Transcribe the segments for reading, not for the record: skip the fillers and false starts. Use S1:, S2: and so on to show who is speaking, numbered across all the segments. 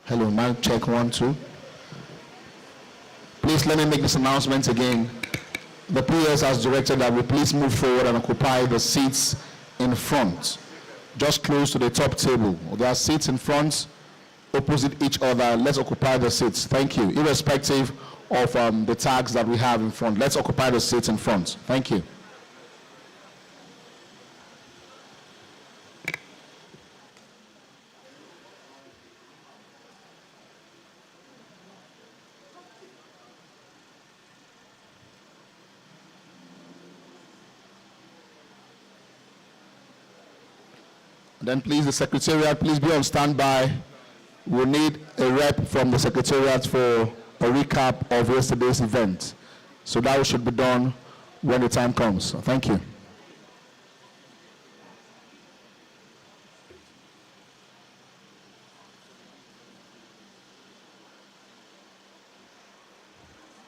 S1: Hello, mic check 1 2. Please let me make this announcement again. The PS has directed that we please move forward and occupy the seats in front, just close to the top table. There are seats in front, opposite each other. Let's occupy the seats. Thank you. Irrespective of the tags that we have in front, let's occupy the seats in front. Thank you. Then please, the Secretariat, please be on standby. We'll need a rep from the Secretariat for a recap of yesterday's event. So that should be done when the time comes. Thank you.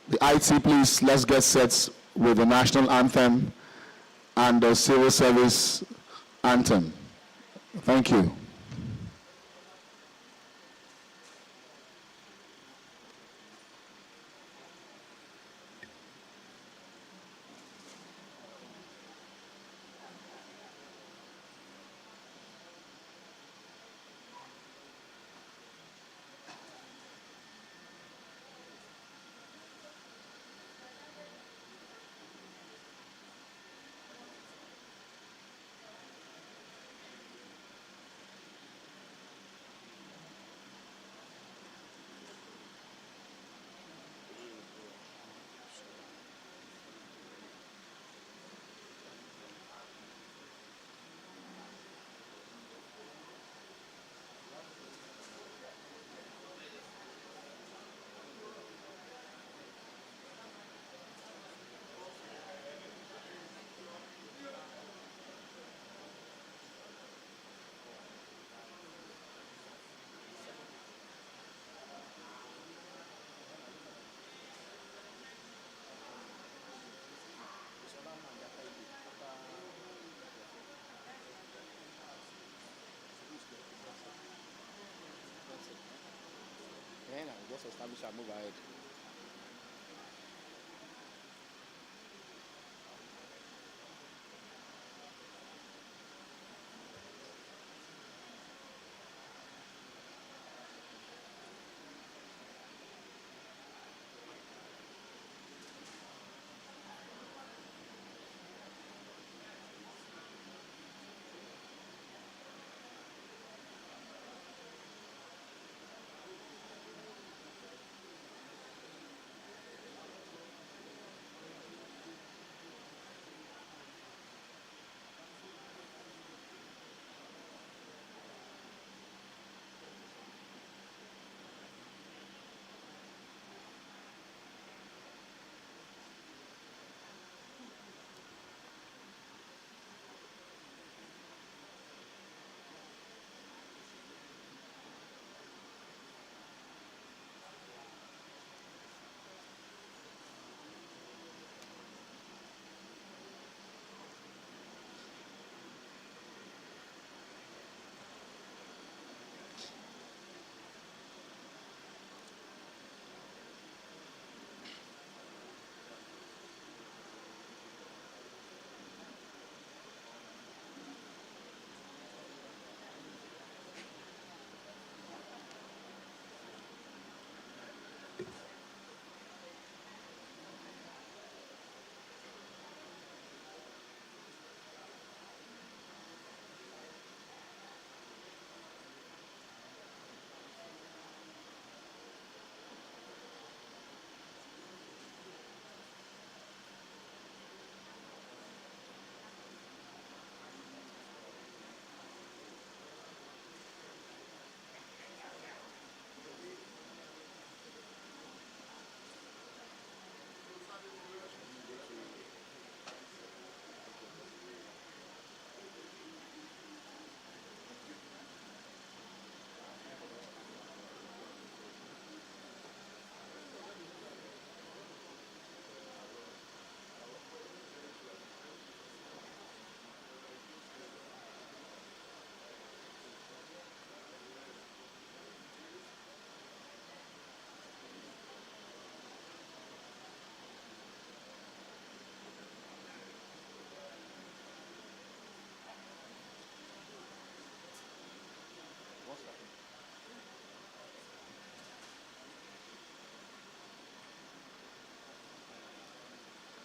S1: The IT, please, let's get set with the national anthem and the civil service anthem. Thank you. Just establish and move ahead.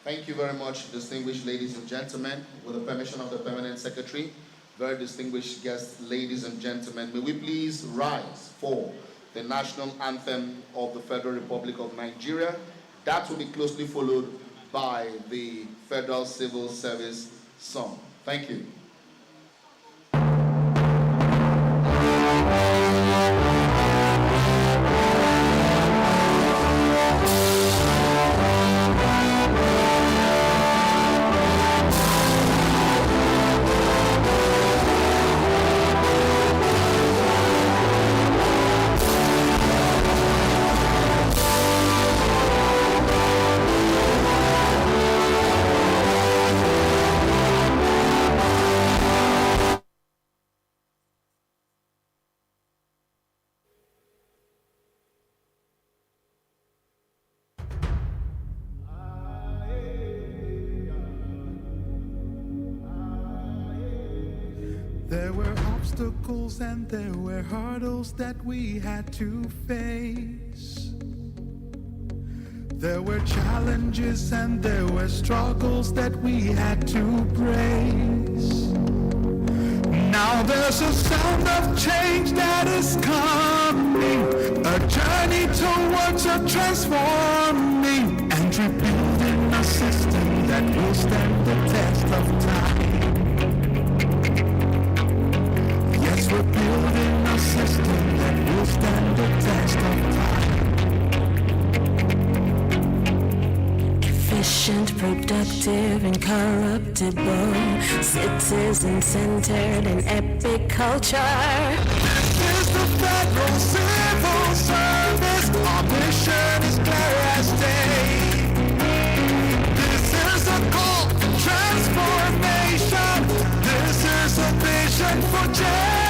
S1: Thank you very much, distinguished ladies and gentlemen. With the permission of the Permanent Secretary, very distinguished guests, ladies and gentlemen, may we please rise for the national anthem of the Federal Republic of Nigeria. That will be closely followed by the Federal Civil Service song. Thank you.
S2: There were obstacles and there were hurdles that we had to face. There were challenges and there were struggles that we had to brace. Now there's a sound of change that is coming, a journey towards a transforming and rebuilding a system that will stand the test of time. We're building a system that will stand the test of time.
S3: Efficient, productive, incorruptible, citizen-centered and epic culture.
S2: This is the Federal Civil Service. Our mission is clear as day. This is a call for transformation. This is a vision for change.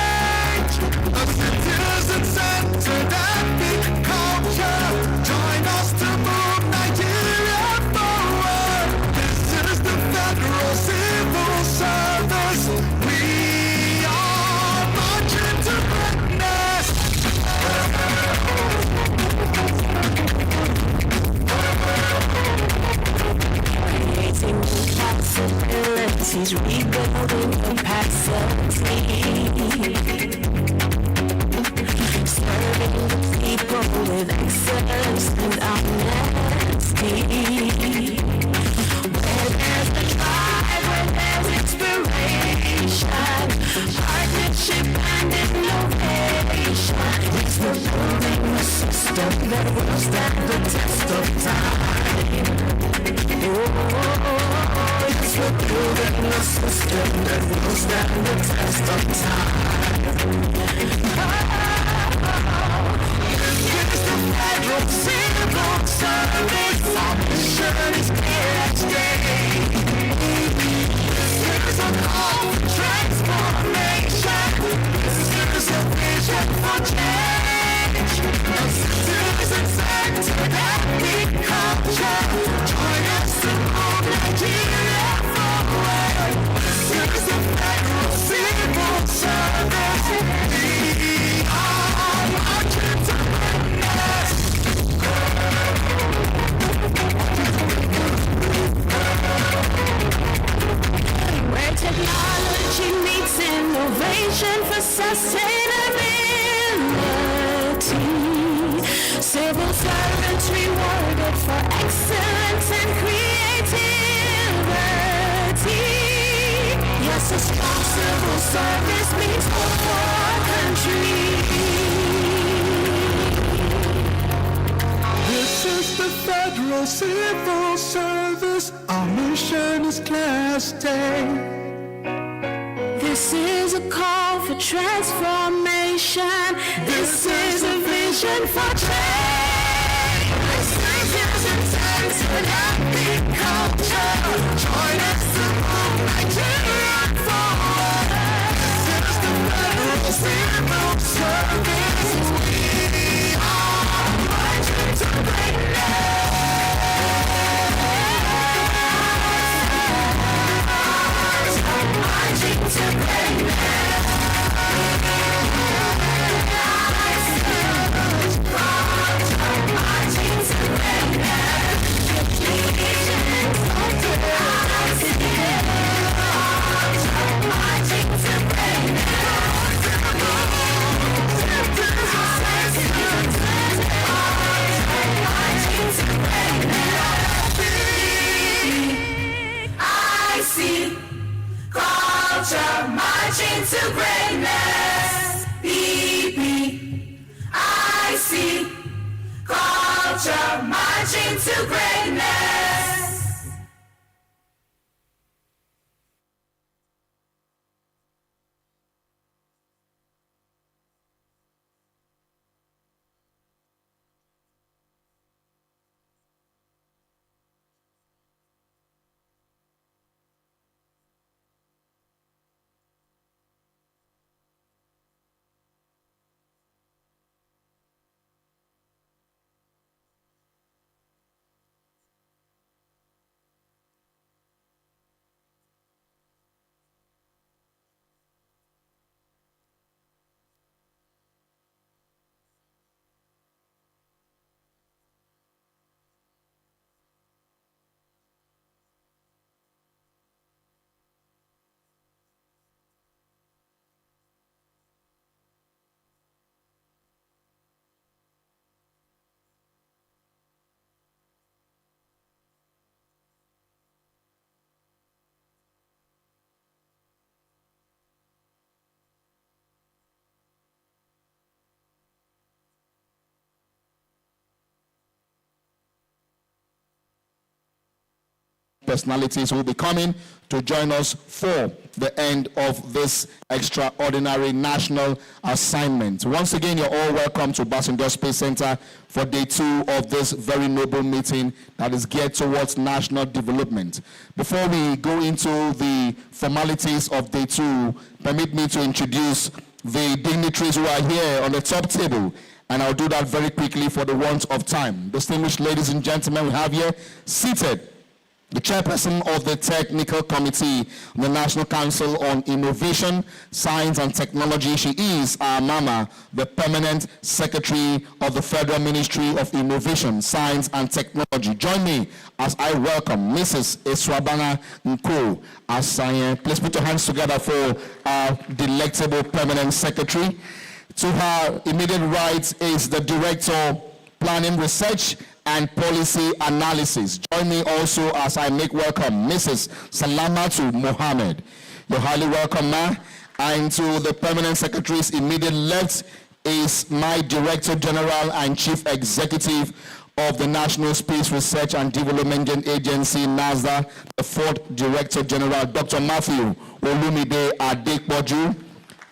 S2: A citizen-centered epic culture. Join us to move Nigeria forward. This is the Federal Civil Service. We are marching to greatness.
S3: Creating new possibilities, rebuilding capacity. Serving the people with excellence and honesty. Where there's a drive, where there's inspiration, partnership and innovation. It's the building a system that will stand the test of time. Oh, it's the building a system that will stand the test of time. Federal Civil Service, our mission is clear as day. This is a call for transformation. This is a vision for change. A citizen-centered epic culture. Join us to move Nigeria forward. This is the Federal Civil Service. We are marching to greatness. Where technology meets innovation for sustainability. Civil servants rewarded for excellence and creativity. Yes, a strong civil service means hope for our country.
S2: This is the Federal Civil Service. Our mission is clear as day.
S3: This is a call for transformation. This is a vision for change. This is an epic culture. Join us to move Nigeria forward. This is the Federal Civil Service. We are marching to greatness. Marching to greatness. into greatness.
S1: Personalities will be coming to join us for the end of this extraordinary national assignment. Once again, you're all welcome to Obasanjo Space Center for day 2 of this very noble meeting that is geared towards national development. Before we go into the formalities of day 2, permit me to introduce the dignitaries who are here on the top table, and I'll do that very quickly for the want of time. Distinguished ladies and gentlemen, we have here seated the chairperson of the Technical Committee of the National Council on Innovation, Science and Technology. She is our mama, the Permanent Secretary of the Federal Ministry of Innovation, Science and Technology. Join me as I welcome Mrs. Eswabana Nko Asaye. Please put your hands together for our delectable Permanent Secretary. To her immediate right is the Director, Planning, Research and Policy Analysis. Join me also as I make welcome Mrs. Salamatu Mohammed. You're highly welcome, ma'am. And to the Permanent Secretary's immediate left is my Director General and Chief Executive of the National Space Research and Development Agency, NASRDA, the 4th Director General, Dr. Matthew Olumide Adekboju.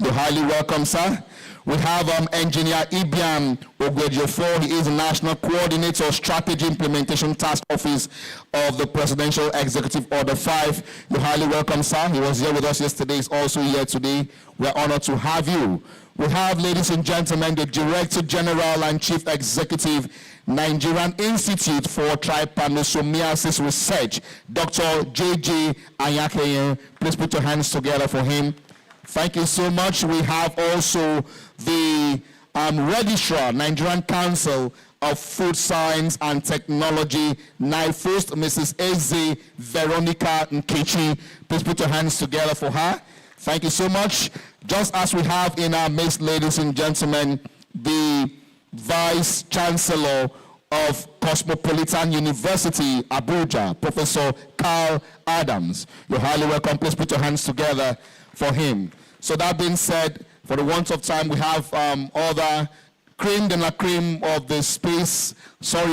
S1: You're highly welcome, sir. We have Engineer Ibiam Ogwediofor. He is the National Coordinator, Strategy Implementation Task Office of the Presidential Executive Order 5. You're highly welcome, sir. He was here with us yesterday. He's also here today. We're honored to have you. We have, ladies and gentlemen, the Director General and Chief Executive, Nigerian Institute for Trypanosomiasis Research, Dr. J.J. Ayakeye. Please put your hands together for him. Thank you so much. We have also the Registrar, Nigerian Council of Food Science and Technology, NIFOST, Mrs. Eze Veronica Nkechi. Please put your hands together for her. Thank you so much. Just as we have in our midst, ladies and gentlemen, the Vice Chancellor of Cosmopolitan University, Abuja, Professor Carl Adams. You're highly welcome. Please put your hands together for him. So that being said, for the want of time, we have other cream de la cream of the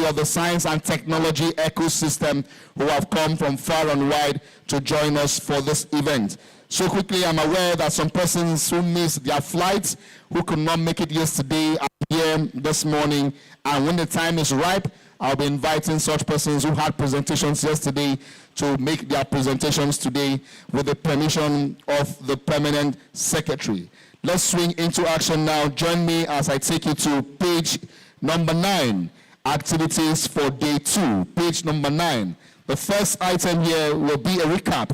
S1: of the science and technology ecosystem who have come from far and wide to join us for this event. So quickly, I'm aware that some persons who missed their flights, who could not make it yesterday, are here this morning. And when the time is ripe, I'll be inviting such persons who had presentations yesterday to make their presentations today with the permission of the Permanent Secretary. Let's swing into action now. Join me as I take you to page number 9, activities for day 2. Page number 9. The first item here will be a recap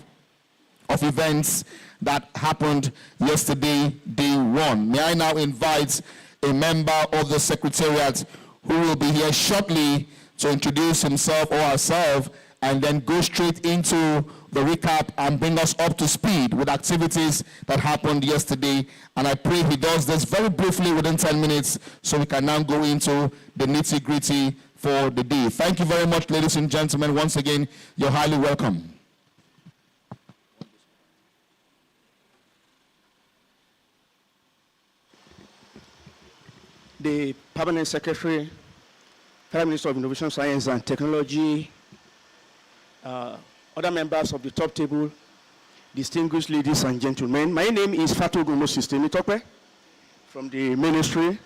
S1: of events that happened yesterday, day 1. May I now invite a member of the Secretariat who will be here shortly to introduce himself or herself and then go straight into the recap and bring us up to speed with activities that happened yesterday. And I pray he does this very briefly within 10 minutes so we can now go into the nitty-gritty for the day. Thank you very much, ladies and gentlemen. Once again, you're highly welcome.
S4: The Permanent Secretary Federal Minister of Innovation, Science and Technology, other members of the top table, distinguished ladies and gentlemen. My name is Fatogun Moses Temitope from the ministry.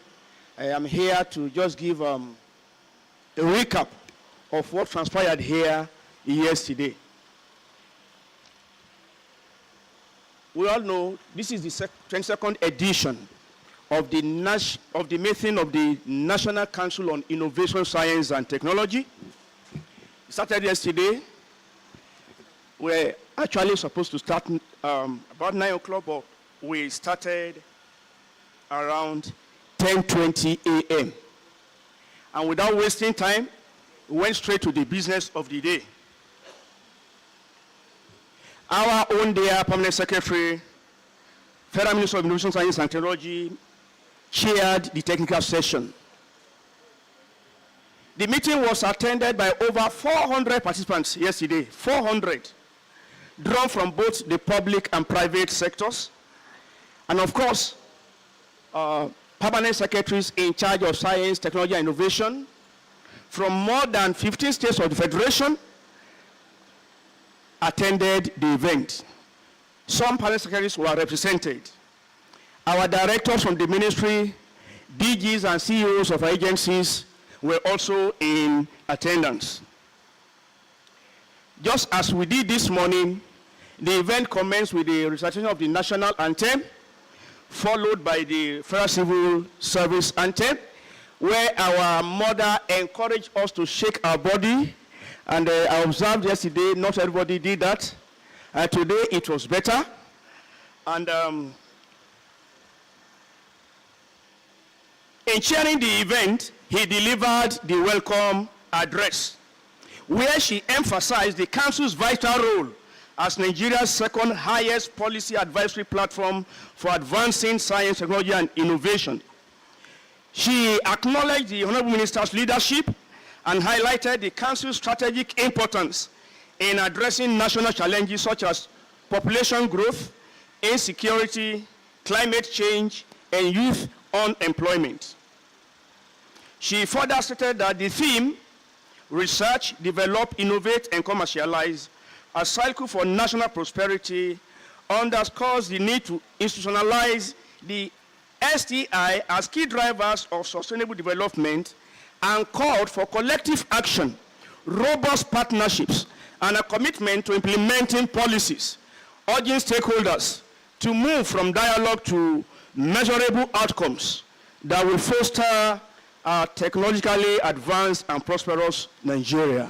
S4: I am here to just give a recap of what transpired here yesterday. We all know this is the 22nd edition of the meeting of the National Council on Innovation, Science and Technology. It started yesterday. We're actually supposed to start about 9 o'clock, but we started around 10:20 a.m. And without wasting time, we went straight to the business of the day. Our own dear Permanent Secretary, Federal Minister of Innovation, Science and Technology, chaired the technical session. The meeting was attended by over 400 participants yesterday, 400, drawn from both the public and private sectors. And of course, permanent secretaries in charge of science, technology, and innovation from more than 15 states of the Federation attended the event. Some permanent secretaries were represented. Our directors from the ministry, DGs and CEOs of our agencies were also in attendance. Just as we did this morning, the event commenced with the recitation of the national anthem, followed by the Federal Civil Service anthem, where our mother encouraged us to shake our body. And I observed yesterday, not everybody did that. Today it was better. And in chairing the event, he delivered the welcome address, where she emphasized the Council's vital role as Nigeria's second highest policy advisory platform for advancing science, technology, and innovation. She acknowledged the Honorable Minister's leadership and highlighted the Council's strategic importance in addressing national challenges such as population growth, insecurity, climate change, and youth unemployment. She further stated that the theme, research, develop, innovate, and commercialize, a cycle for national prosperity, underscores the need to institutionalize the STI as key drivers of sustainable development and called for collective action, robust partnerships, and a commitment to implementing policies, urging stakeholders to move from dialogue to measurable outcomes that will foster a technologically advanced and prosperous Nigeria.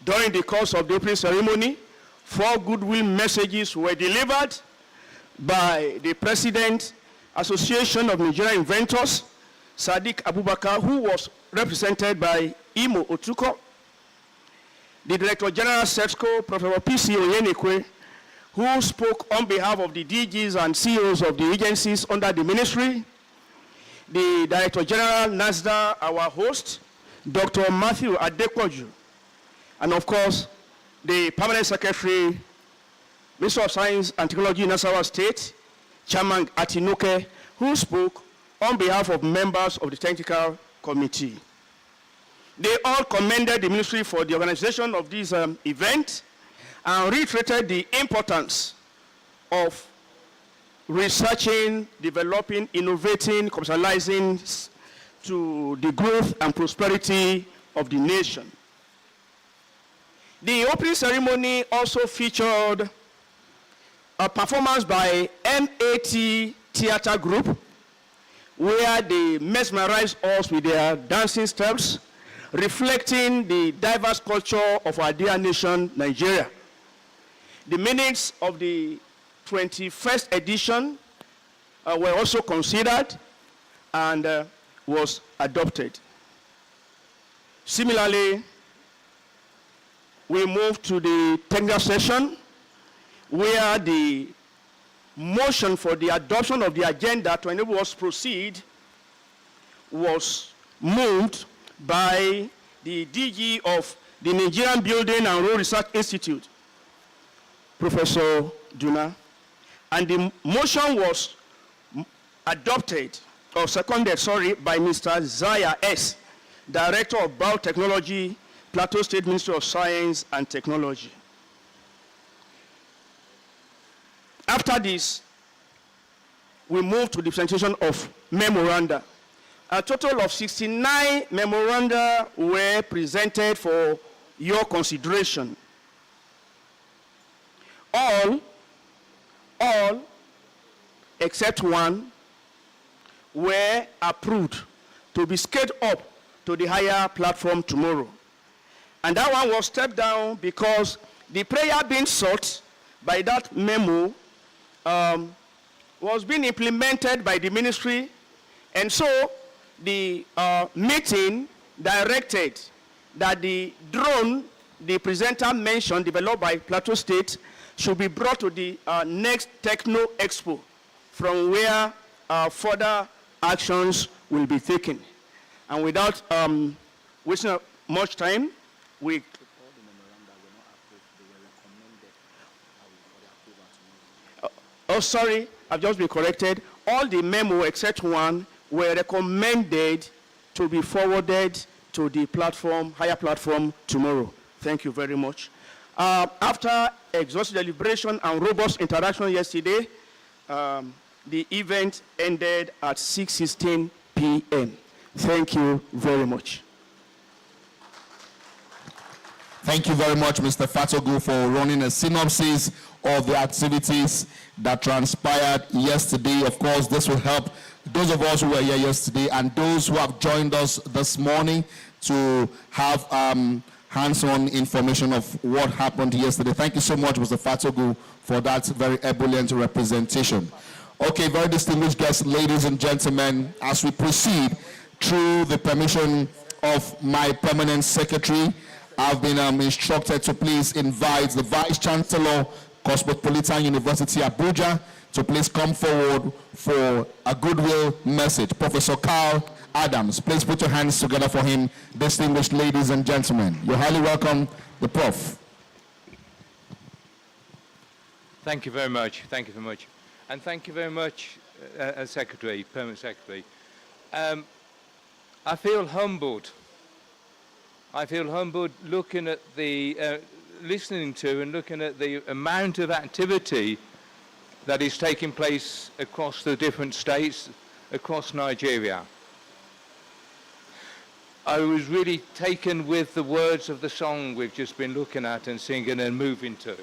S4: During the course of the opening ceremony, 4 goodwill messages were delivered by the President, Association of Nigerian Inventors, Sadiq Abubakar, who was represented by Imo Otuko, the Director General SETSCO, Professor P.C. Oyenekwe, who spoke on behalf of the DGs and CEOs of the agencies under the ministry, the Director General NASRDA, our host, Dr. Matthew Adepoju, and of course, the Permanent Secretary, Minister of Science and Technology in Nasarawa State, Chairman Atinoke, who spoke on behalf of members of the technical committee. They all commended the ministry for the organization of this event and reiterated the importance of researching, developing, innovating, commercializing to the growth and prosperity of the nation. The opening ceremony also featured a performance by MAT Theatre Group, where they mesmerized us with their dancing steps, reflecting the diverse culture of our dear nation, Nigeria. The minutes of the 21st edition were also considered and was adopted. Similarly, we moved to the technical session, where the motion for the adoption of the agenda to enable us to proceed was moved by the DG of the Nigerian Building and Road Research Institute, Professor Duna, and the motion was adopted, or seconded, by Mr. Zaya S., Director of Biotechnology, Plateau State Ministry of Science and Technology. After this, we move to the presentation of memoranda. A total of 69 memoranda were presented for your consideration. All except one were approved to be scaled up to the higher platform tomorrow. And that one was stepped down because the prayer being sought by that memo was being implemented by the ministry, and so the meeting directed that the drone the presenter mentioned, developed by Plateau State, should be brought to the next Techno Expo, from where further actions will be taken. And without wasting much time, we... Oh, sorry, I've just been corrected. All the memo except one were recommended to be forwarded to the platform, higher platform tomorrow. Thank you very much. After exhaustive deliberation and robust interaction yesterday, the event ended at 6:16 p.m. Thank you very much.
S1: Thank you very much, Mr. Fatogu, for running a synopsis of the activities that transpired yesterday. Of course, this will help those of us who were here yesterday and those who have joined us this morning to have hands-on information of what happened yesterday. Thank you so much, Mr. Fatogu, for that very ebullient representation. Okay, very distinguished guests, ladies and gentlemen, as we proceed through the permission of my permanent secretary, I've been instructed to please invite the Vice Chancellor, Cosmopolitan University, Abuja, to please come forward for a goodwill message. Professor Carl Adams, please put your hands together for him. Distinguished ladies and gentlemen, you're highly welcome, the Prof.
S5: Thank you very much. Thank you very much. And thank you very much, Secretary, Permanent Secretary. I feel humbled. I feel humbled looking at the, listening to and looking at the amount of activity that is taking place across the different states, across Nigeria. I was really taken with the words of the song we've just been looking at and singing and moving to.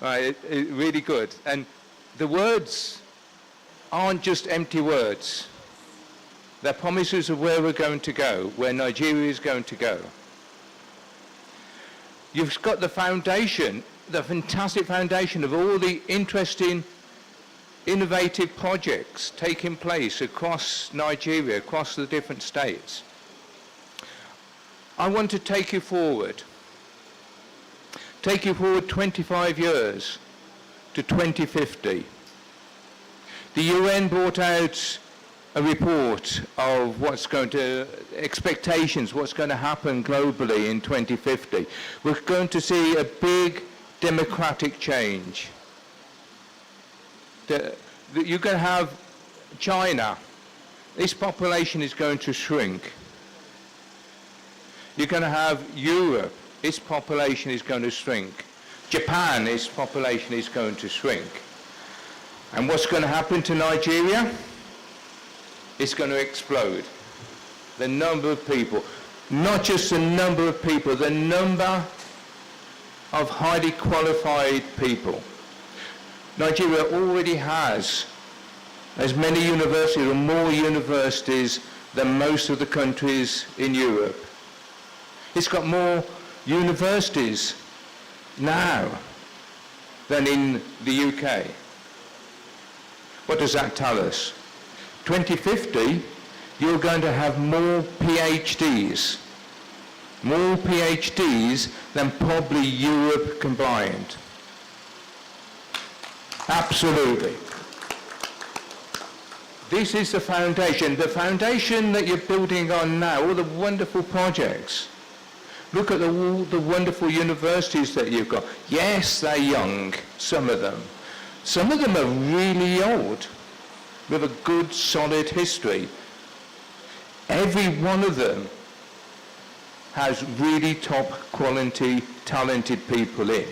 S5: Right, really good. And the words aren't just empty words. They're promises of where we're going to go, where Nigeria is going to go. You've got the foundation, the fantastic foundation of all the interesting, innovative projects taking place across Nigeria, across the different states. I want to take you forward 25 years to 2050. The UN brought out a report of what's going to, expectations, what's going to happen globally in 2050. We're going to see a big democratic change. You're going to have China. Its population is going to shrink. You're going to have Europe. Its population is going to shrink. Japan, its population is going to shrink. And what's going to happen to Nigeria? It's going to explode. The number of people, not just the number of people, the number of highly qualified people. Nigeria already has as many universities or more universities than most of the countries in Europe. It's got more universities now than in the UK. What does that tell us? 2050, you're going to have more PhDs than probably Europe combined. Absolutely. This is the foundation that you're building on now, all the wonderful projects. Look at all the wonderful universities that you've got. Yes, they're young, some of them. Some of them are really old, with a good, solid history. every one of them has really top quality, talented people in.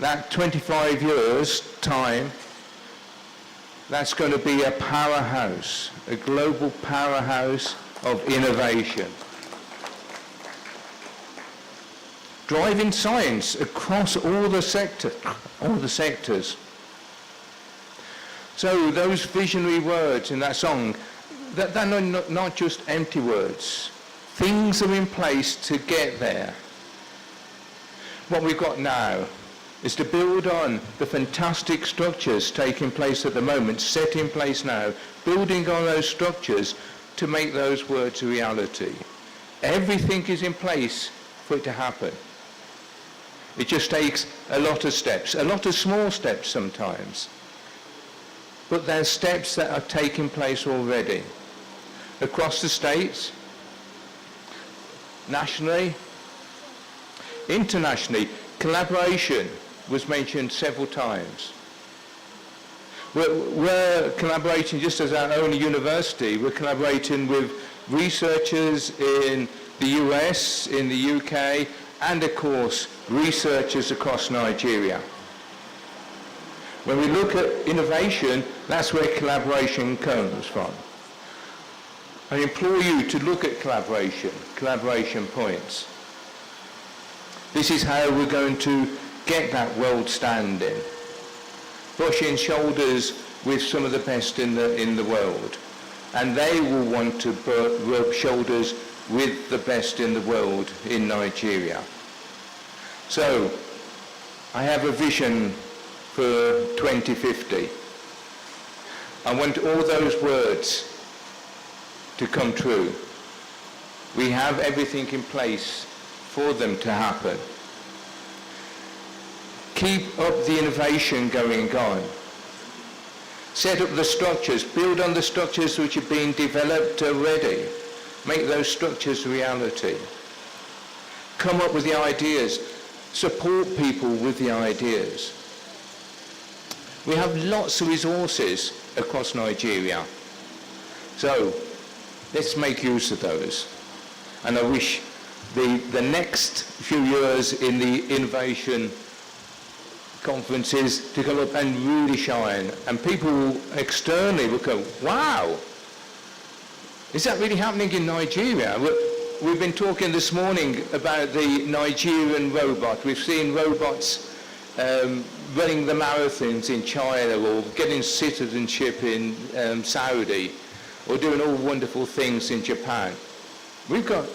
S5: That 25 years time, that's going to be a powerhouse, a global powerhouse of innovation. Driving science across all the sectors. So those visionary words in that song, they're not just empty words. Things are in place to get there. What we've got now is to build on the fantastic structures taking place at the moment, set in place now, building on those structures to make those words a reality. Everything is in place for it to happen. It just takes a lot of steps, a lot of small steps sometimes. But there's steps that are taking place already. Across the states, nationally, internationally, collaboration was mentioned several times. We're collaborating just as our own university. We're collaborating with researchers in the US, in the UK, and of course, researchers across Nigeria. When we look at innovation, that's where collaboration comes from. I implore you to look at collaboration points. This is how we're going to get that world standing, brushing shoulders with some of the best in the world. And they will want to rub shoulders with the best in the world in Nigeria. So, I have a vision for 2050. I want all those words to come true. We have everything in place for them to happen. Keep up the innovation going on. Set up the structures, build on the structures which have been developed already. Make those structures a reality. Come up with the ideas. Support people with the ideas. We have lots of resources across Nigeria. So, let's make use of those. And I wish the next few years in the innovation conferences to come up and really shine. And people externally will go, wow, is that really happening in Nigeria? We've been talking this morning about the Nigerian robot. We've seen robots running the marathons in China or getting citizenship in Saudi or doing all wonderful things in Japan. We've got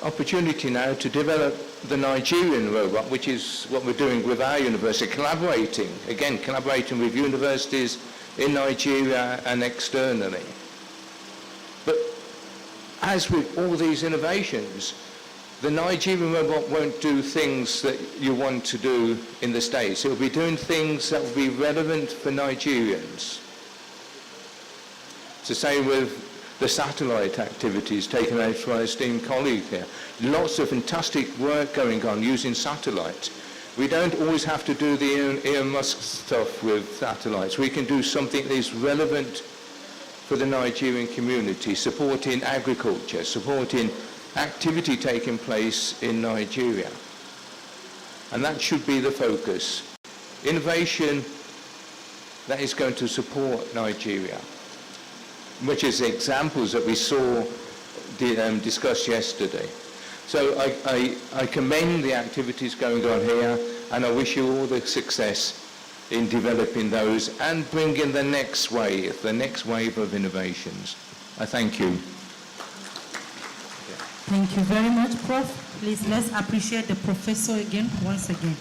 S5: opportunity now to develop the Nigerian robot, which is what we're doing with our university, collaborating with universities in Nigeria and externally. But as with all these innovations, the Nigerian robot won't do things that you want to do in the States. It will be doing things that will be relevant for Nigerians. It's the same with the satellite activities taken out by our esteemed colleague here. Lots of fantastic work going on using satellites. We don't always have to do the Elon Musk stuff with satellites. We can do something that is relevant for the Nigerian community, supporting agriculture, supporting activity taking place in Nigeria. And that should be the focus. Innovation that is going to support Nigeria, which is examples that we saw discussed yesterday. So I commend the activities going on here, and I wish you all the success in developing those and bringing the next wave of innovations. I thank you.
S6: Thank you very much, Prof. Please, let's appreciate the professor again, once again.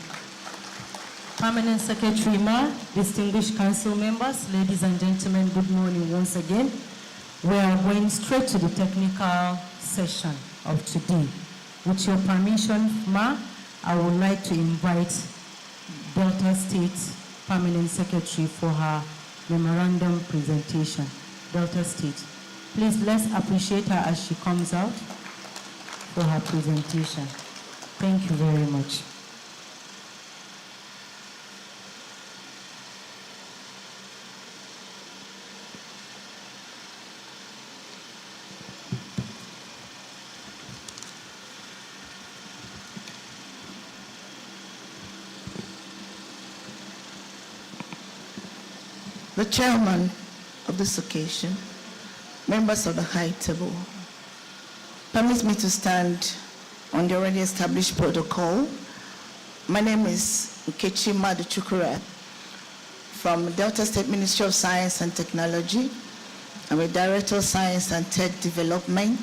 S6: Permanent Secretary Ma, distinguished council members, ladies and gentlemen, good morning once again. We are going straight to the technical session of today. With your permission, Ma, I would like to invite Delta State Permanent Secretary for her memorandum presentation. Delta State. Please, let's appreciate her as she comes out for her presentation. Thank you very much.
S7: the chairman of this occasion, members of the high table, permit me to stand on the already established protocol. My name is Nkechi Maduchukura from Delta State Ministry of Science and Technology. I'm a Director of Science and Tech Development.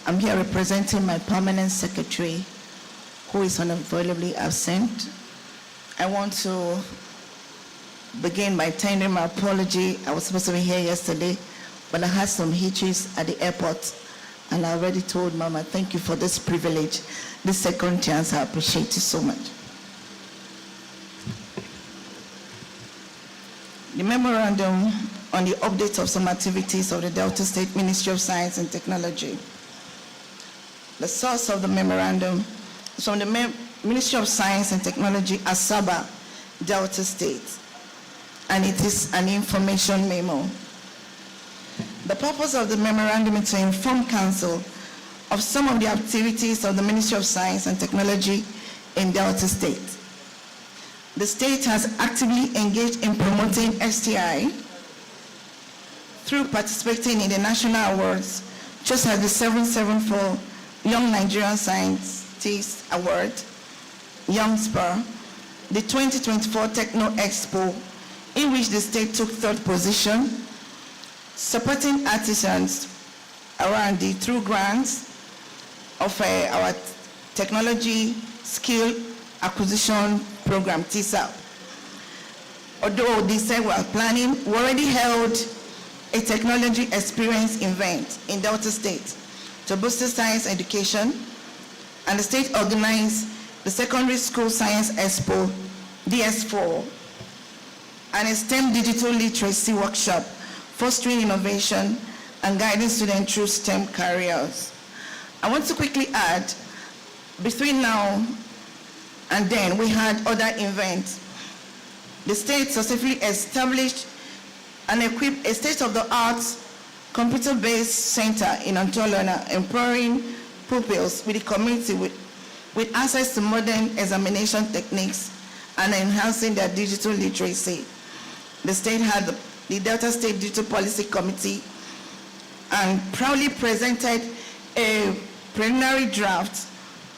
S7: I'm here representing my permanent secretary, who is unavoidably absent. I want to begin by tendering my apology. I was supposed to be here yesterday, but I had some hitches at the airport, and I already told Mama, thank you for this privilege, this second chance. I appreciate it so much. The memorandum on the update of some activities of the Delta State Ministry of Science and Technology. The source of the memorandum is from the Ministry of Science and Technology, Asaba, Delta State, and it is an information memo. The purpose of the memorandum is to inform Council of some of the activities of the Ministry of Science and Technology in Delta State. The state has actively engaged in promoting STI through participating in the national awards, just as the 774 Young Nigerian Scientists Award, Young Spur, the 2024 Techno Expo, in which the state took third position, supporting artisans around the through grants of our technology skill acquisition program, TSAP. Although they said we are planning, we already held a technology experience event in Delta State to boost science education, and the state organized the Secondary School Science Expo, DS4, and a STEM digital literacy workshop, fostering innovation and guiding students through STEM careers. I want to quickly add, between now and then, we had other events. The state successfully established and equipped a state-of-the-art computer-based center in Ontolona, empowering pupils with the community with access to modern examination techniques and enhancing their digital literacy. The state had the Delta State Digital Policy Committee and proudly presented a preliminary draft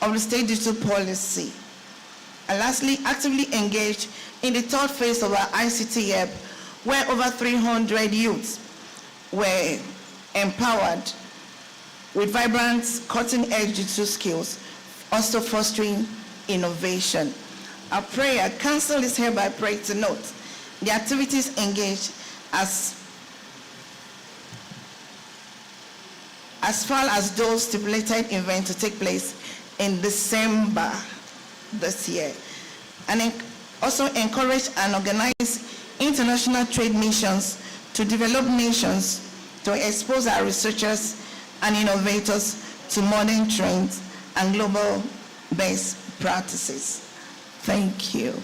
S7: of the state digital policy. And lastly, actively engaged in the third phase of our ICT hub, where over 300 youths were empowered with vibrant, cutting-edge digital skills, also fostering innovation. Our prayer, Council is hereby prayed to note the activities engaged as far as those stipulated events to take place in December this year, and also encourage and organize international trade missions to develop nations to expose our researchers and innovators to modern trends and global best practices. Thank you.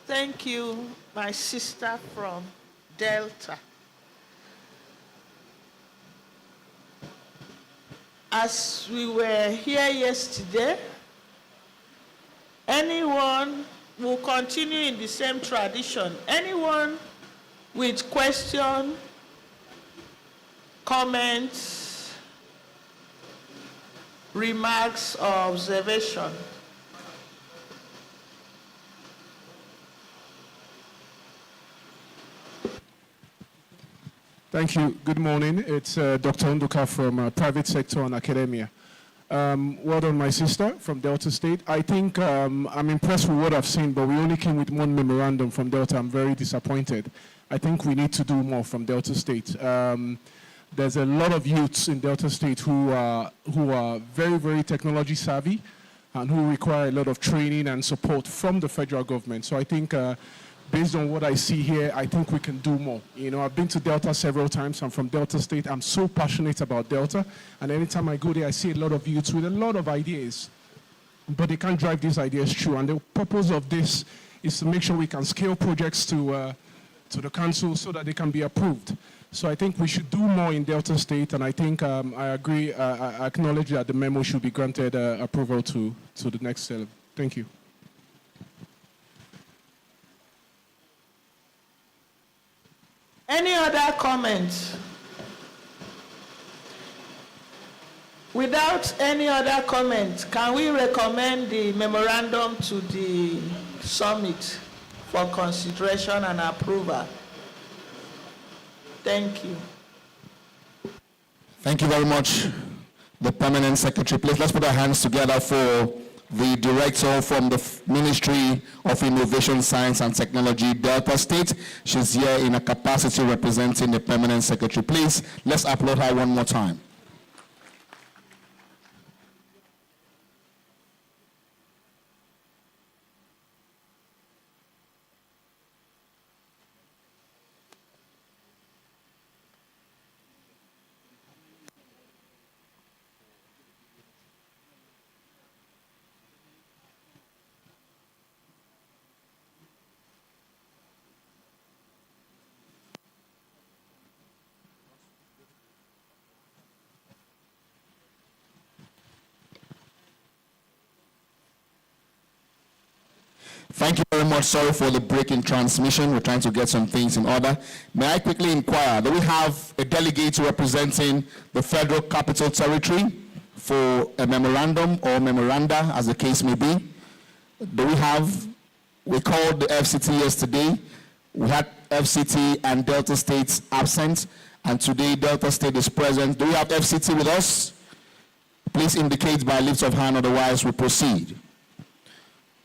S8: Thank you, my sister from Delta. As we were here yesterday, anyone will continue in the same tradition. Anyone with question, comments, remarks, or observation?
S9: Thank you. Good morning. It's Dr. Nduka from Private Sector and Academia. Well done, my sister from Delta State. I think I'm impressed with what I've seen, but we only came with one memorandum from Delta. I'm very disappointed. I think we need to do more from Delta State. There's a lot of youths in Delta State who are very, very technology savvy and who require a lot of training and support from the federal government. So I think based on what I see here, I think we can do more. You know, I've been to Delta several times. I'm from Delta State. I'm so passionate about Delta. And anytime I go there, I see a lot of youths with a lot of ideas. But they can't drive these ideas through. And the purpose of this is to make sure we can scale projects to the council so that they can be approved. So I think we should do more in Delta State, and I think I agree, I acknowledge that the memo should be granted approval to the next level. Thank you.
S8: Any other comments? Without any other comments, can we recommend the memorandum to the summit for consideration and approval? Thank you.
S1: Thank you very much, the Permanent Secretary. Please, let's put our hands together for the Director from the Ministry of Innovation, Science and Technology, Delta State. She's here in a capacity representing the Permanent Secretary. Please, let's applaud her one more time. Thank you very much. Sorry for the break in transmission. We're trying to get some things in order. May I quickly inquire, do we have a delegate representing the Federal Capital Territory for a memorandum or memoranda, as the case may be? Do we have, we called the FCT yesterday. We had FCT and Delta States absent, and today Delta State is present. Do we have FCT with us? Please indicate by lift of hand, otherwise we proceed.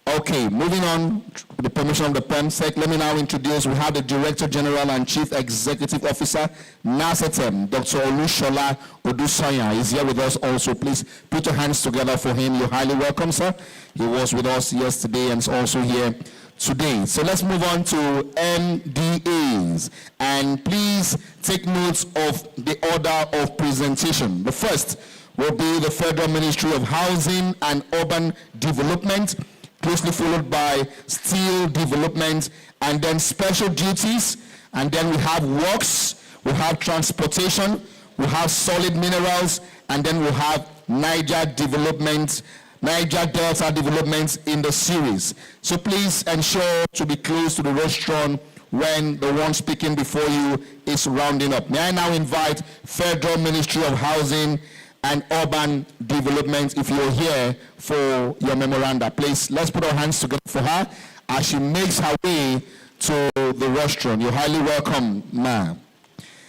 S1: Okay, moving on, with the permission of the PEMSEC, let me now introduce, we have the Director General and Chief Executive Officer, NASRDA, Dr. Olushola Odusanya, is here with us also. Please put your hands together for him. You're highly welcome, sir. He was with us yesterday and is also here today. So let's move on to MDAs, and please take notes of the order of presentation. The first will be the Federal Ministry of Housing and Urban Development, closely followed by steel development, and then special duties, and then we have works, we have transportation, we have solid minerals, and then we have Niger development, Niger Delta development in the series. So please ensure to be close to the rostrum when the one speaking before you is rounding up. May I now invite Federal Ministry of Housing and Urban Development, if you're here for your memoranda. Please, let's put our hands together for her as she makes her way to the rostrum. You're highly welcome, ma'am.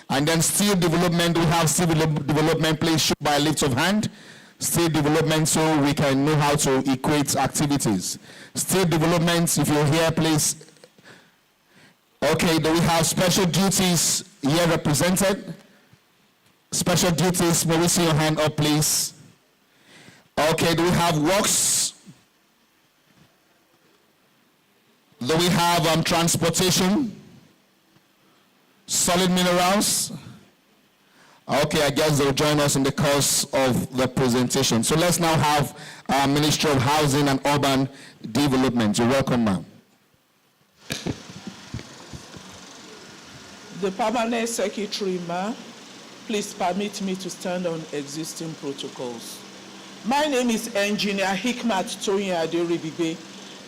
S1: And then steel development, we have steel development, please show by a lift of hand. Steel development, so we can know how to equate activities. Steel development, if you're here, please. Okay, do we have special duties here represented? Special duties, may we see your hand up, please? Okay, do we have works? Do we have transportation? Solid minerals? Okay, I guess they'll join us in the course of the presentation. So let's now have Ministry of Housing and Urban Development. You're welcome, ma'am.
S10: The Permanent Secretary, ma'am, please permit me to stand on existing protocols. My name is Engineer Hikmat Toyin Aderibibe,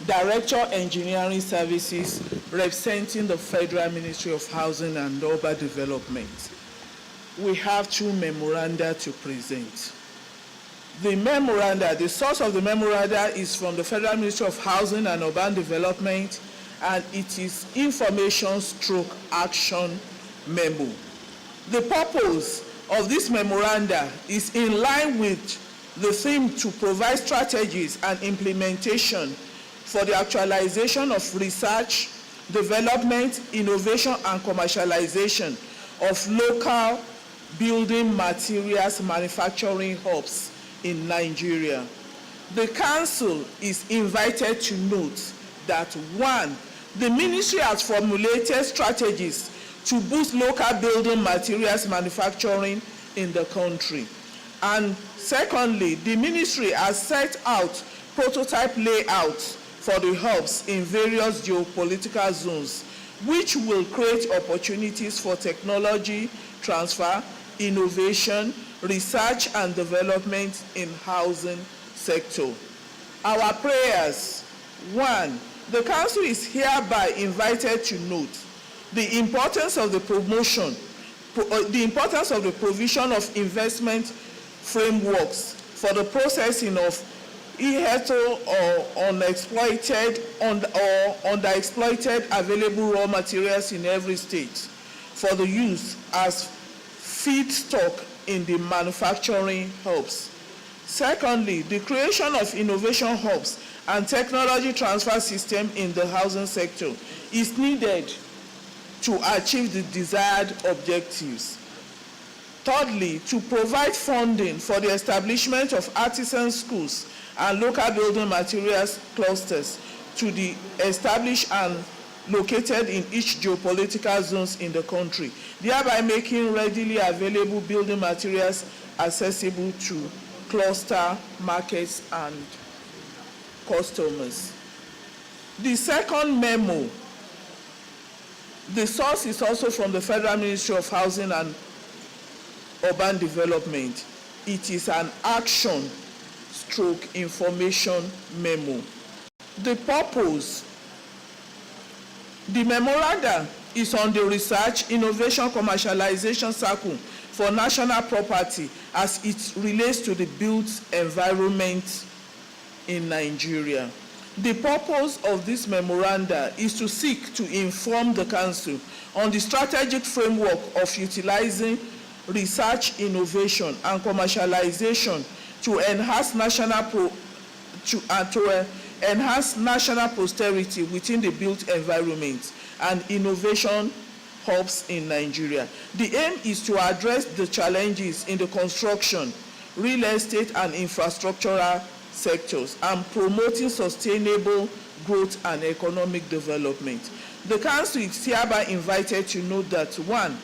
S10: Director Engineering Services, representing the Federal Ministry of Housing and Urban Development. We have two memoranda to present. The memoranda, the source of the memoranda is from the Federal Ministry of Housing and Urban Development, and it is information/action memo. The purpose of this memoranda is in line with the theme to provide strategies and implementation for the actualization of research, development, innovation, and commercialization of local building materials manufacturing hubs in Nigeria. The Council is invited to note that 1, the Ministry has formulated strategies to boost local building materials manufacturing in the country. And secondly, the Ministry has set out prototype layouts for the hubs in various geopolitical zones, which will create opportunities for technology transfer, innovation, research and development in housing sector. Our prayers. 1. The Council is hereby invited to note the importance of the provision of investment frameworks for the processing of illicit or underexploited available raw materials in every state for the use as feedstock in the manufacturing hubs. Secondly, the creation of innovation hubs and technology transfer system in the housing sector is needed to achieve the desired objectives. Thirdly, to provide funding for the establishment of artisan schools and local building materials clusters to be established and located in each geopolitical zones in the country, thereby making readily available building materials accessible to cluster markets and customers. The second memo, the source is also from the Federal Ministry of Housing and Urban Development. It is an action/information memo. The purpose, the memoranda is on the research, innovation, commercialization circle for national property as it relates to the built environment in Nigeria. The purpose of this memoranda is to seek to inform the Council on the strategic framework of utilizing research, innovation, and commercialization to enhance national posterity within the built environment and innovation hubs in Nigeria. The aim is to address the challenges in the construction, real estate, and infrastructural sectors and promoting sustainable growth and economic development. The Council is hereby invited to note that 1.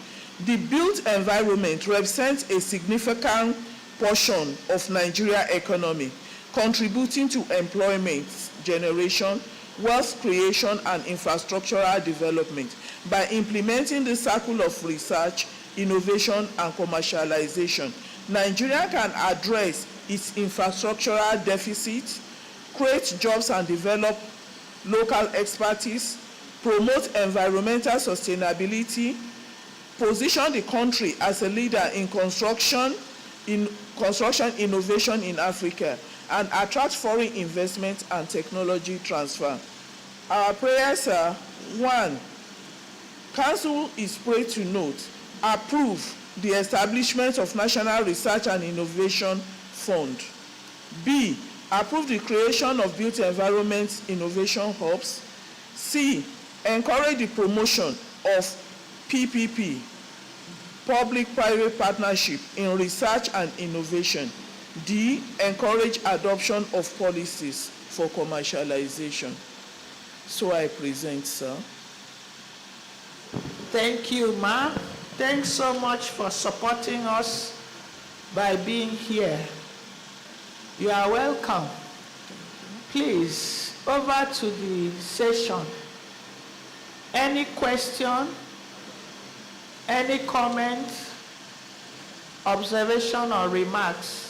S10: The built environment represents a significant portion of Nigeria's economy, contributing to employment generation, wealth creation, and infrastructural development. By implementing the circle of research, innovation, and commercialization, Nigeria can address its infrastructural deficit, create jobs and develop local expertise, promote environmental sustainability, position the country as a leader in construction innovation in Africa, and attract foreign investment and technology transfer. Our prayers are: 1. Council is prayed to note, approve the establishment of National Research and Innovation Fund. B. Approve the creation of built environment innovation hubs. C. Encourage the promotion of PPP, public-private partnership in research and innovation. D. Encourage adoption of policies for commercialization. So I present, sir.
S8: Thank you, Ma. Thanks so much for supporting us by being here. You are welcome. Please, over to the session. Any question? Any comment, observation, or remarks?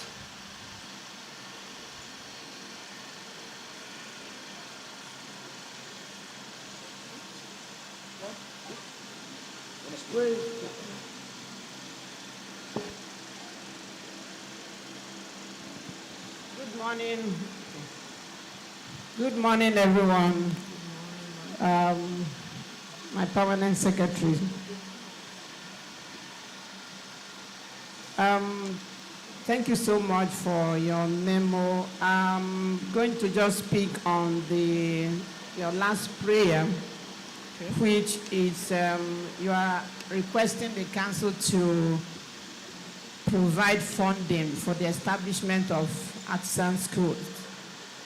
S11: Good morning. Good morning, everyone. My permanent secretary. Thank you so much for your memo. I'm going to just speak on your last prayer, which is you are requesting the council to provide funding for the establishment of artisan schools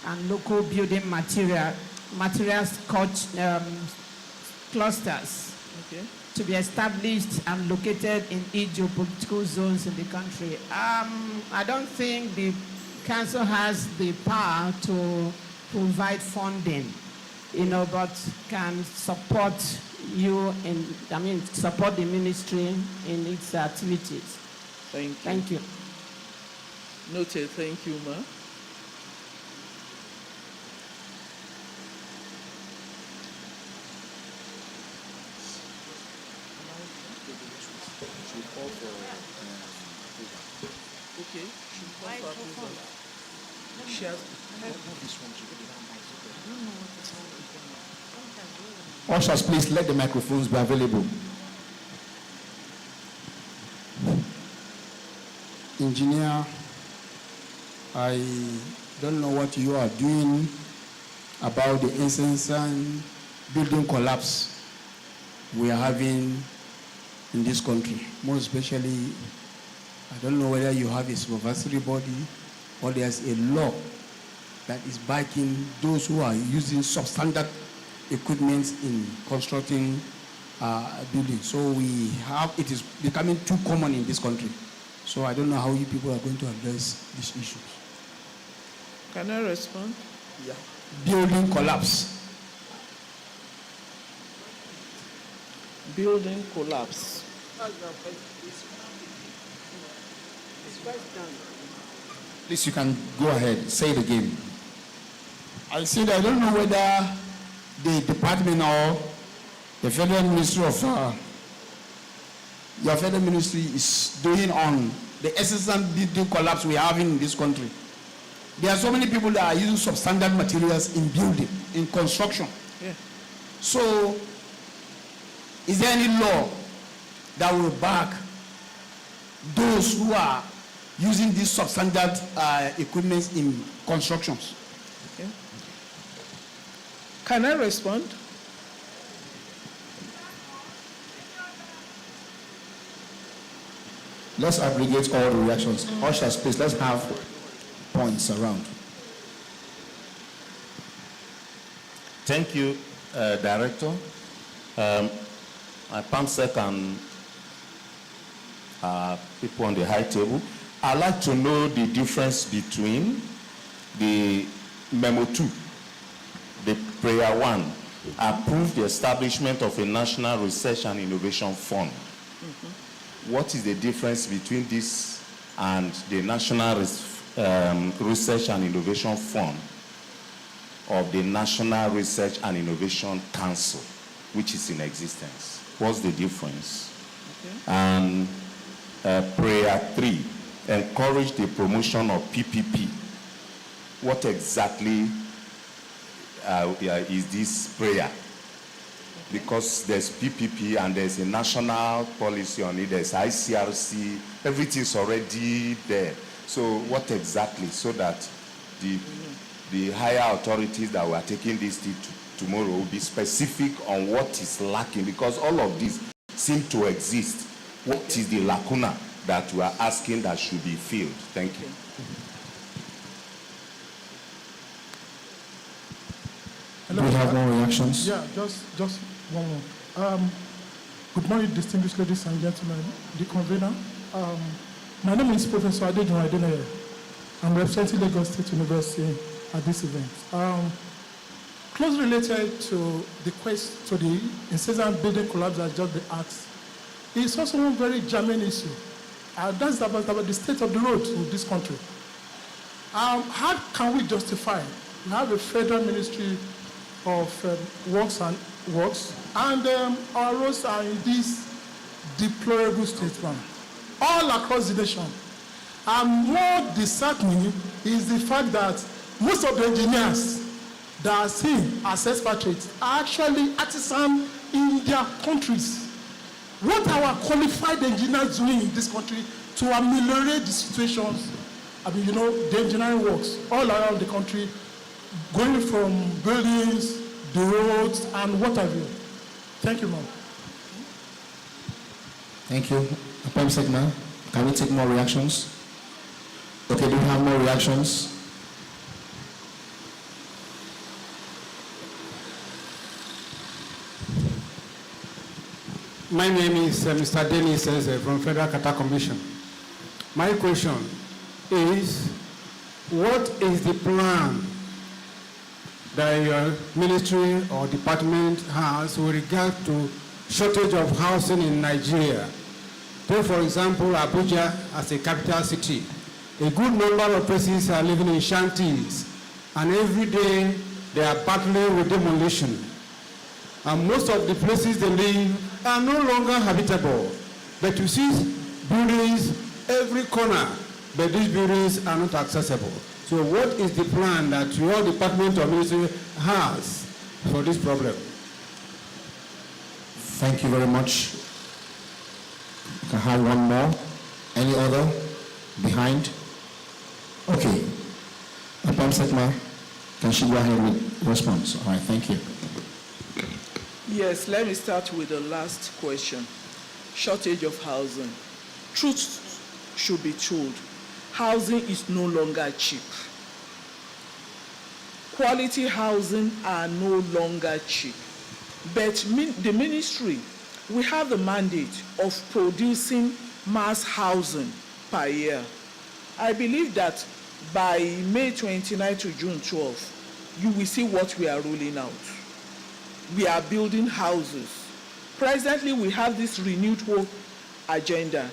S11: and local building materials clusters to be established and located in each geopolitical zones in the country. I don't think the council has the power to provide funding, but can support you support the ministry in its activities.
S10: Thank you.
S11: Thank you.
S10: Noted. Thank you, ma. Okay. She has.
S1: Ushers, please let the microphones be available.
S12: Engineer, I don't know what you are doing about the incessant building collapse we are having in this country. More especially, I don't know whether you have a supervisory body or there's a law that is backing those who are using substandard equipment in constructing buildings. So it is becoming too common in this country. So I don't know how you people are going to address these issues.
S10: Can I respond?
S12: Yeah. Building collapse.
S10: Building collapse.
S1: Please, you can go ahead. Say it again.
S12: I said I don't know whether the department or the Federal Ministry of your Federal Ministry is doing on the incessant building collapse we are having in this country. There are so many people that are using substandard materials in building, in construction.
S10: Yeah.
S12: So, is there any law that will back those who are using these substandard equipment in constructions?
S10: Okay. Can I respond?
S1: Let's aggregate all the reactions. Ushers, please, let's have points around.
S13: Thank you, Director. My PAMSEC and people on the high table. I'd like to know the difference between the Memo 2, the Prayer 1, approved the establishment of a National Research and Innovation Fund. What is the difference between this and the National Research and Innovation Fund of the National Research and Innovation Council, which is in existence? What's the difference? Okay. And Prayer 3, encourage the promotion of PPP. What exactly is this prayer? Because there's PPP and there's a national policy on it, there's ICRC, everything's already there. So what exactly, so that the higher authorities that were taking this to tomorrow will be specific on what is lacking, because all of these seem to exist. What is the lacuna that we are asking that should be filled? Thank you.
S1: Do we have more reactions?
S14: Yeah, just one more. Good morning, distinguished ladies and gentlemen, the convener. My name is Professor Adejumo Adeneye. I'm representing Lagos State University at this event. Closely related to the incessant building collapse that has just been asked, it's also one very germane issue. That's about the state of the roads in this country. How can we justify? We have a federal ministry of works, and our roads are in this deplorable state, all across the nation. And more disheartening is the fact that most of the engineers that are seen as expatriates are actually artisans in their countries. What are our qualified engineers doing in this country to ameliorate the situations? The engineering works all around the country, going from buildings, the roads, and what have you. Thank you, ma'am.
S1: Thank you. PAMSEC, ma'am. Can we take more reactions? Okay, do we have more reactions?
S15: My name is Mr. Dennis from Federal Qatar Commission. My question is, what is the plan that your ministry or department has with regard to shortage of housing in Nigeria? Take, for example, Abuja as a capital city. A good number of persons are living in shanties, and every day they are battling with demolition. And most of the places they live are no longer habitable. But you see buildings every corner, but these buildings are not accessible. So what is the plan that your department or ministry has for this problem?
S1: Thank you very much. Can I have one more? Any other? Behind? Okay. Pam Sekma, can she go ahead with response? All right, thank you.
S10: Yes, let me start with the last question. Shortage of housing. Truth should be told. Housing is no longer cheap. Quality housing are no longer cheap. But the ministry, we have the mandate of producing mass housing per year. I believe that by May 29 to June 12, you will see what we are rolling out. We are building houses. Presently, we have this renewed hope agenda.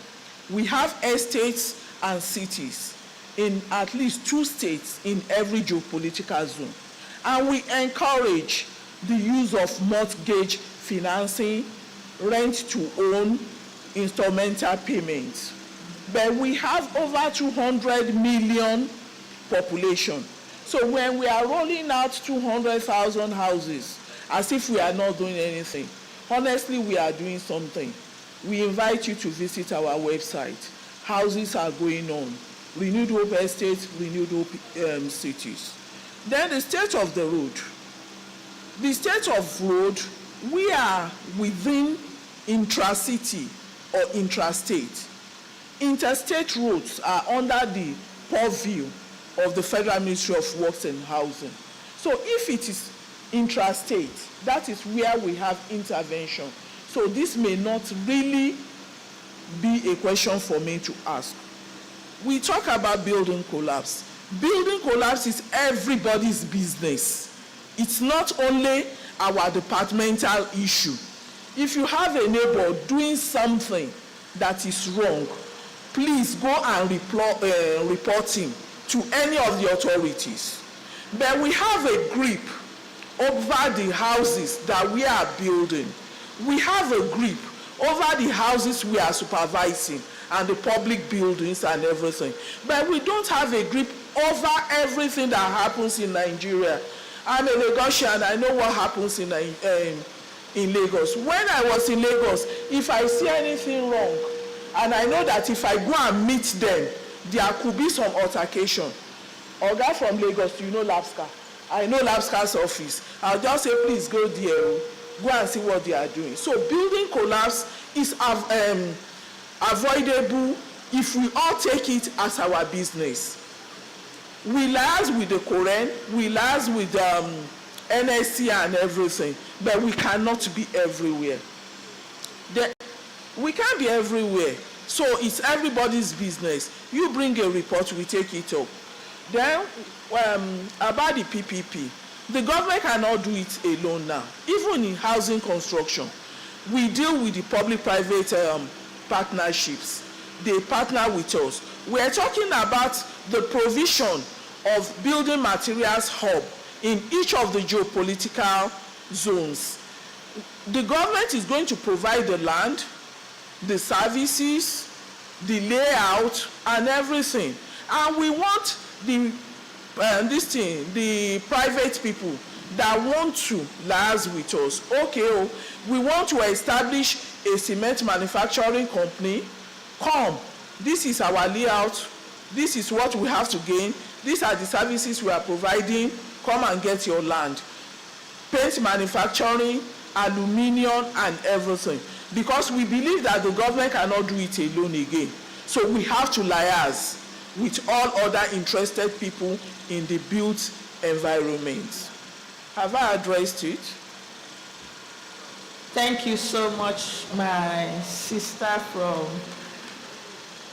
S10: We have estates and cities in at least 2 states in every geopolitical zone. And we encourage the use of mortgage financing, rent to own, instrumental payments. But we have over 200 million population. So when we are rolling out 200,000 houses, as if we are not doing anything, honestly, we are doing something. We invite you to visit our website. Houses are going on. Renewed Hope Estates, Renewed Hope Cities. Then the state of the road. The state of road, we are within intra-city or intrastate. Interstate roads are under the purview of the Federal Ministry of Works and Housing. So if it is intrastate, that is where we have intervention. So this may not really be a question for me to ask. We talk about building collapse. Building collapse is everybody's business. It's not only our departmental issue. If you have a neighbor doing something that is wrong, please go and report him to any of the authorities. But we have a grip over the houses that we are building. We have a grip over the houses we are supervising and the public buildings and everything. But we don't have a grip over everything that happens in Nigeria. I'm a Lagosian, I know what happens in Lagos. When I was in Lagos, if I see anything wrong, and I know that if I go and meet them, there could be some altercation. Oga from Lagos, you know Labska. I know Labska's office. I'll just say, please go there, go and see what they are doing. So building collapse is avoidable if we all take it as our business. We liaise with the Korean, we liaise with NSC and everything, but we cannot be everywhere. We can't be everywhere. So it's everybody's business. You bring a report, we take it up. Then about the PPP, the government cannot do it alone now. Even in housing construction, we deal with the public-private partnerships. They partner with us. We're talking about the provision of building materials hub in each of the geopolitical zones. The government is going to provide the land, the services, the layout, and everything. And we want the private people that want to liaise with us. Okay, we want to establish a cement manufacturing company. Come, this is our layout. This is what we have to gain. These are the services we are providing. Come and get your land. Paint manufacturing, aluminium, and everything. Because we believe that the government cannot do it alone again. So we have to liaise with all other interested people in the built environment. Have I addressed it?
S8: Thank you so much, my sister from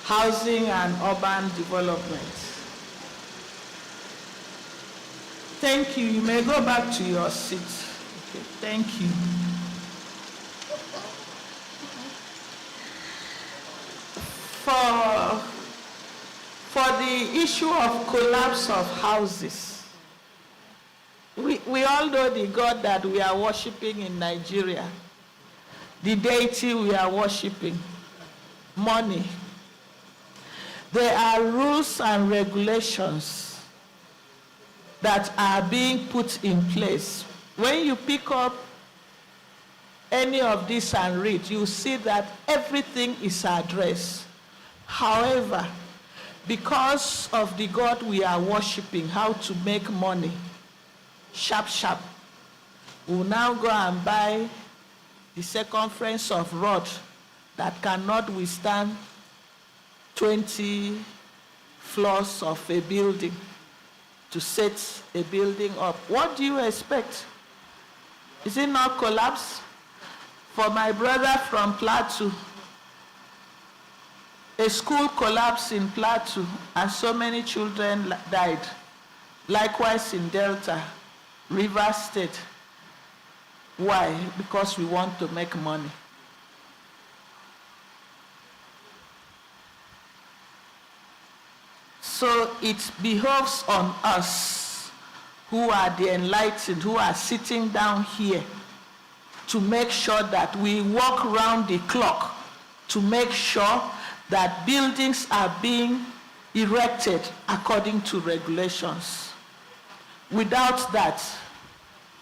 S8: Housing and Urban Development. Thank you. You may go back to your seat. Okay, thank you. For the issue of collapse of houses, we all know the God that we are worshiping in Nigeria, the deity we are worshiping, money. There are rules and regulations that are being put in place. When you pick up any of this and read, you see that everything is addressed. However, because of the God we are worshiping, how to make money, sharp, we'll now go and buy the circumference of rod that cannot withstand 20 floors of a building to set a building up. What do you expect? Is it not collapse? For my brother from Plateau, a school collapsed in Plateau and so many children died. Likewise in Delta, Rivers State. Why? Because we want to make money. So it behoves on us who are the enlightened, who are sitting down here, to make sure that we walk around the clock to make sure that buildings are being erected according to regulations. Without that,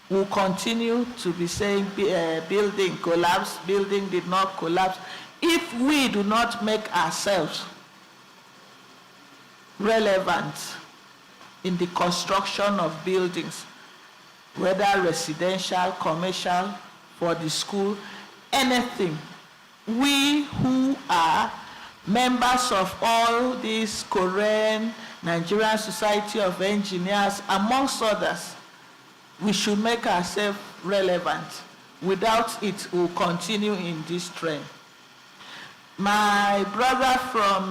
S8: we'll continue to be saying building collapsed, building did not collapse. If we do not make ourselves relevant in the construction of buildings, whether residential, commercial, for the school, anything, we who are members of all these Korean, Nigerian Society of Engineers, amongst others, we should make ourselves relevant. Without it, we'll continue in this trend. My brother from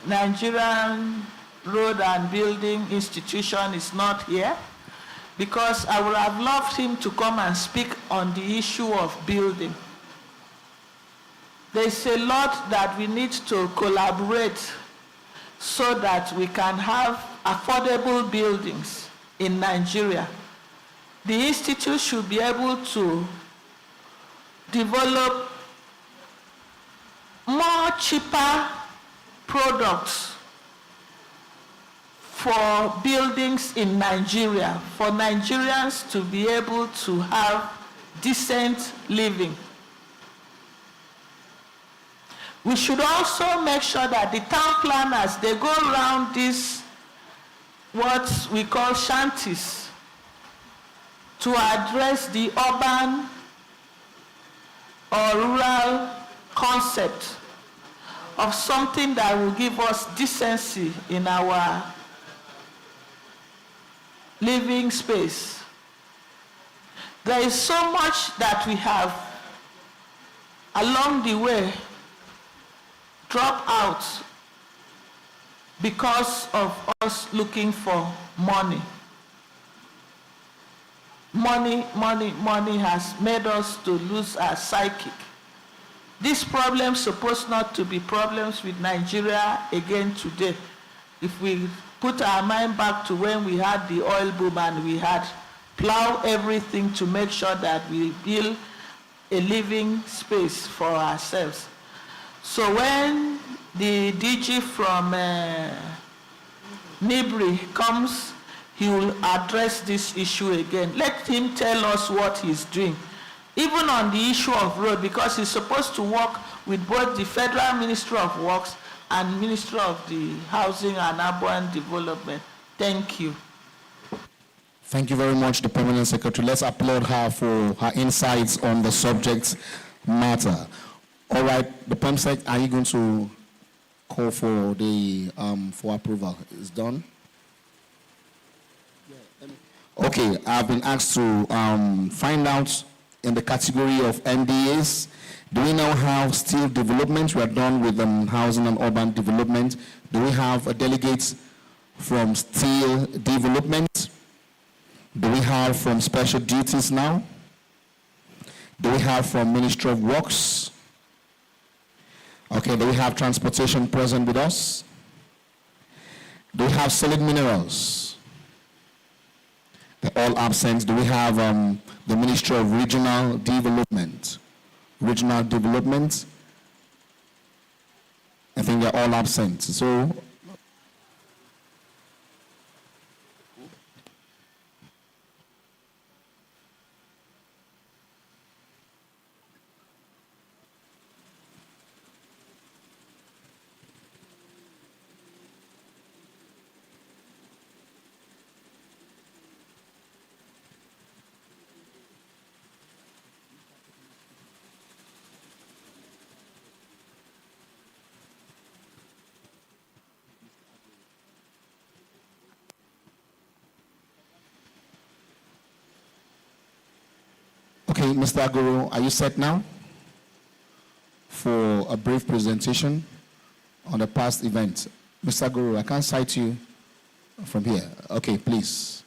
S8: Nigerian Road and Building Institution is not here, because I would have loved him to come and speak on the issue of building. There's a lot that we need to collaborate so that we can have affordable buildings in Nigeria. The institute should be able to develop more cheaper products for buildings in Nigeria, for Nigerians to be able to have decent living. We should also make sure that the town planners, they go around these, what we call shanties, to address the urban or rural concept of something that will give us decency in our living space. There is so much that we have along the way drop out because of us looking for money. Money has made us to lose our psychic. These problems supposed not to be problems with Nigeria again today. If we put our mind back to when we had the oil boom and we had plow everything to make sure that we build a living space for ourselves. So when the DG from Nibri comes, he will address this issue again. Let him tell us what he's doing. Even on the issue of road, because he's supposed to work with both the Federal Ministry of Works and Ministry of the Housing and Urban Development. Thank you.
S1: Thank you very much, the Permanent Secretary. Let's applaud her for her insights on the subject matter. All right, the PEMSEC, are you going to call for the for approval? It's done. Okay, I've been asked to find out in the category of NDAs. Do we now have steel development? We are done with housing and urban development. Do we have a delegate from steel development? Do we have from Special Duties now? Do we have from Ministry of Works? Okay, do we have Transportation present with us? Do we have Solid Minerals? They're all absent. Do we have the Ministry of Regional Development? Regional Development? I think they're all absent. So, okay, Mr. Aguru, are you set now for a brief presentation on the past event? Mr. Aguru, I can't cite you from here. Okay, please.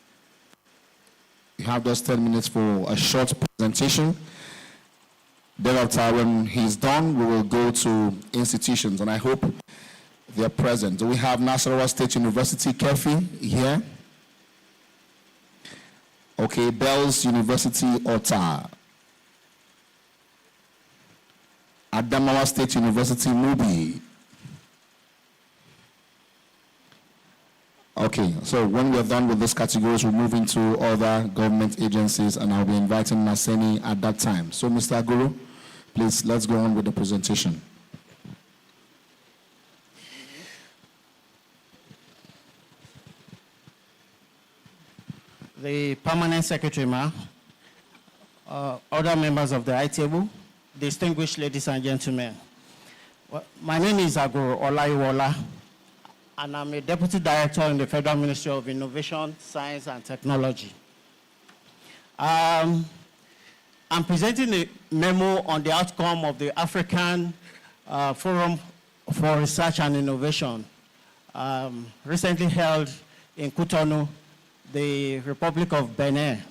S1: You have just 10 minutes for a short presentation. Thereafter, when he's done, we will go to institutions, and I hope they're present. Do we have NASRDA State University, Kefi, here? Okay, Bells University, Ota. Adamawa State University, Mubi. Okay, so when we're done with these categories, we'll move into other government agencies, and I'll be inviting Naseni at that time. So, Mr. Aguru, please, let's go on with the presentation.
S16: The Permanent Secretary, other members of the high table, distinguished ladies and gentlemen. Well, my name is Aguru Olaiwola, and I'm a Deputy Director in the Federal Ministry of Innovation, Science and Technology. I'm presenting a memo on the outcome of the African Forum for Research and Innovation, recently held in Cotonou, the Republic of Benin.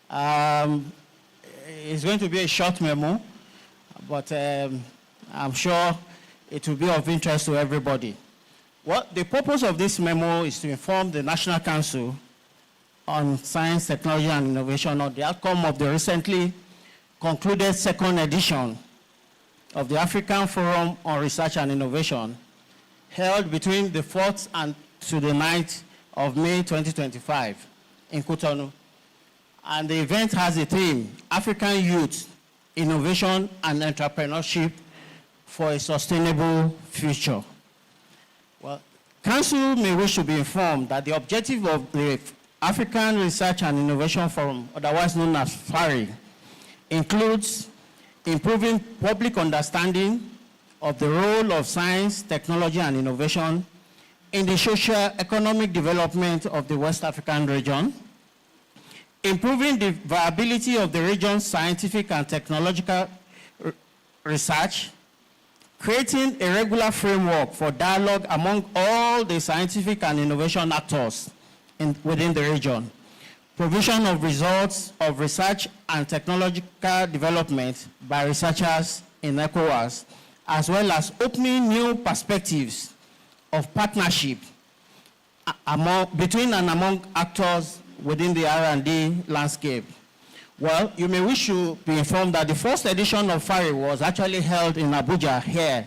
S16: It's going to be a short memo, but I'm sure it will be of interest to everybody. Well, the purpose of this memo is to inform the National Council on Science, Technology and Innovation on the outcome of the recently concluded second edition of the African Forum on Research and Innovation, held between the 4th and to the 9th of May 2025 in Cotonou. And the event has a theme, African Youth, Innovation and Entrepreneurship for a Sustainable Future. Well, Council may wish to be informed that the objective of the African Research and Innovation Forum, otherwise known as FARI, includes improving public understanding of the role of science, technology, and innovation in the socio-economic development of the West African region, improving the viability of the region's scientific and technological research, creating a regular framework for dialogue among all the scientific and innovation actors within the region, provision of results of research and technological development by researchers in ECOWAS, as well as opening new perspectives of partnership between and among actors within the R&D landscape. Well, you may wish to be informed that the first edition of FARI was actually held in Abuja here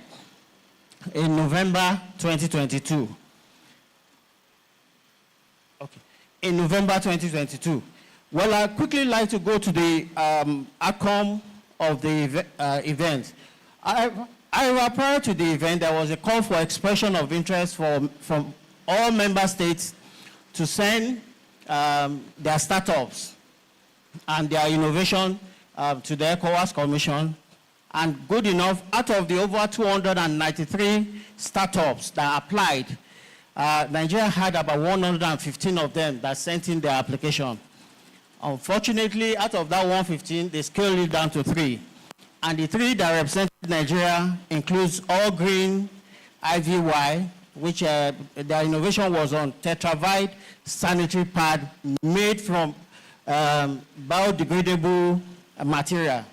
S16: in November 2022. Okay, in November 2022. Well, I'd quickly like to go to the outcome of the event. Prior to the event, there was a call for expression of interest from all member states to send their startups and their innovation to the ECOWAS Commission. And good enough, out of the over 293 startups that applied, Nigeria had about 115 of them that sent in their application. Unfortunately, out of that 115, they scaled it down to 3. And the 3 that represented Nigeria includes All Green IVY, which their innovation was on tetravide sanitary pad made from biodegradable material.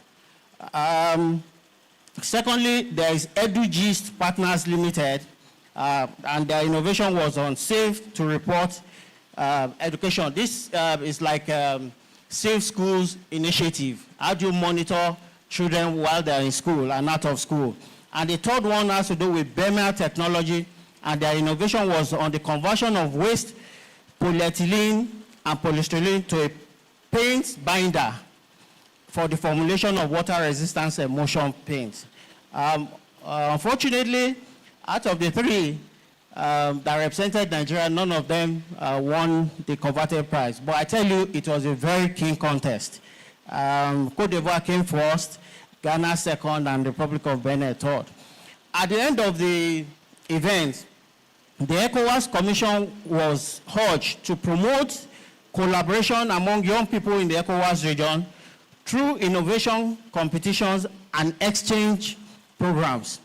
S16: Secondly, there is EduGist Partners Limited, and their innovation was on safe to report education. This is like Safe Schools initiative. How do you monitor children while they're in school and out of school? And the third one has to do with BEMA technology, and their innovation was on the conversion of waste polyethylene and polystyrene to a paint binder for the formulation of water-resistant emulsion paint. Unfortunately, out of the three that represented Nigeria, none of them won the coveted prize. But I tell you, it was a very keen contest. Côte d'Ivoire came first, Ghana second, and the Republic of Benin third. At the end of the event, the ECOWAS Commission was urged to promote collaboration among young people in the ECOWAS region through innovation competitions and exchange programs.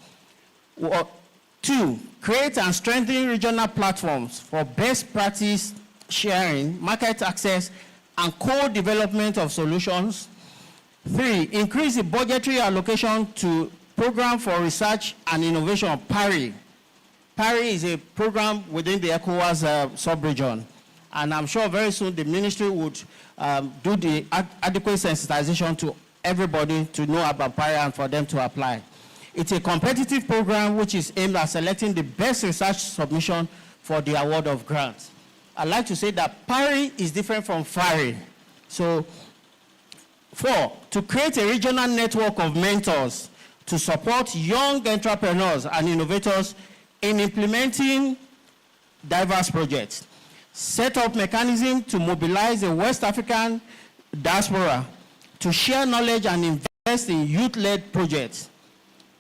S16: 2, create and strengthen regional platforms for best practice sharing, market access, and co-development of solutions. 3, increase the budgetary allocation to Program for Research and Innovation, PARI. PARI is a program within the ECOWAS sub-region. And I'm sure very soon the ministry would do the adequate sensitization to everybody to know about PARI and for them to apply. It's a competitive program which is aimed at selecting the best research submission for the award of grants. I'd like to say that PARI is different from FARI. So, 4, to create a regional network of mentors to support young entrepreneurs and innovators in implementing diverse projects. Set up mechanism to mobilize the West African diaspora to share knowledge and invest in youth-led projects.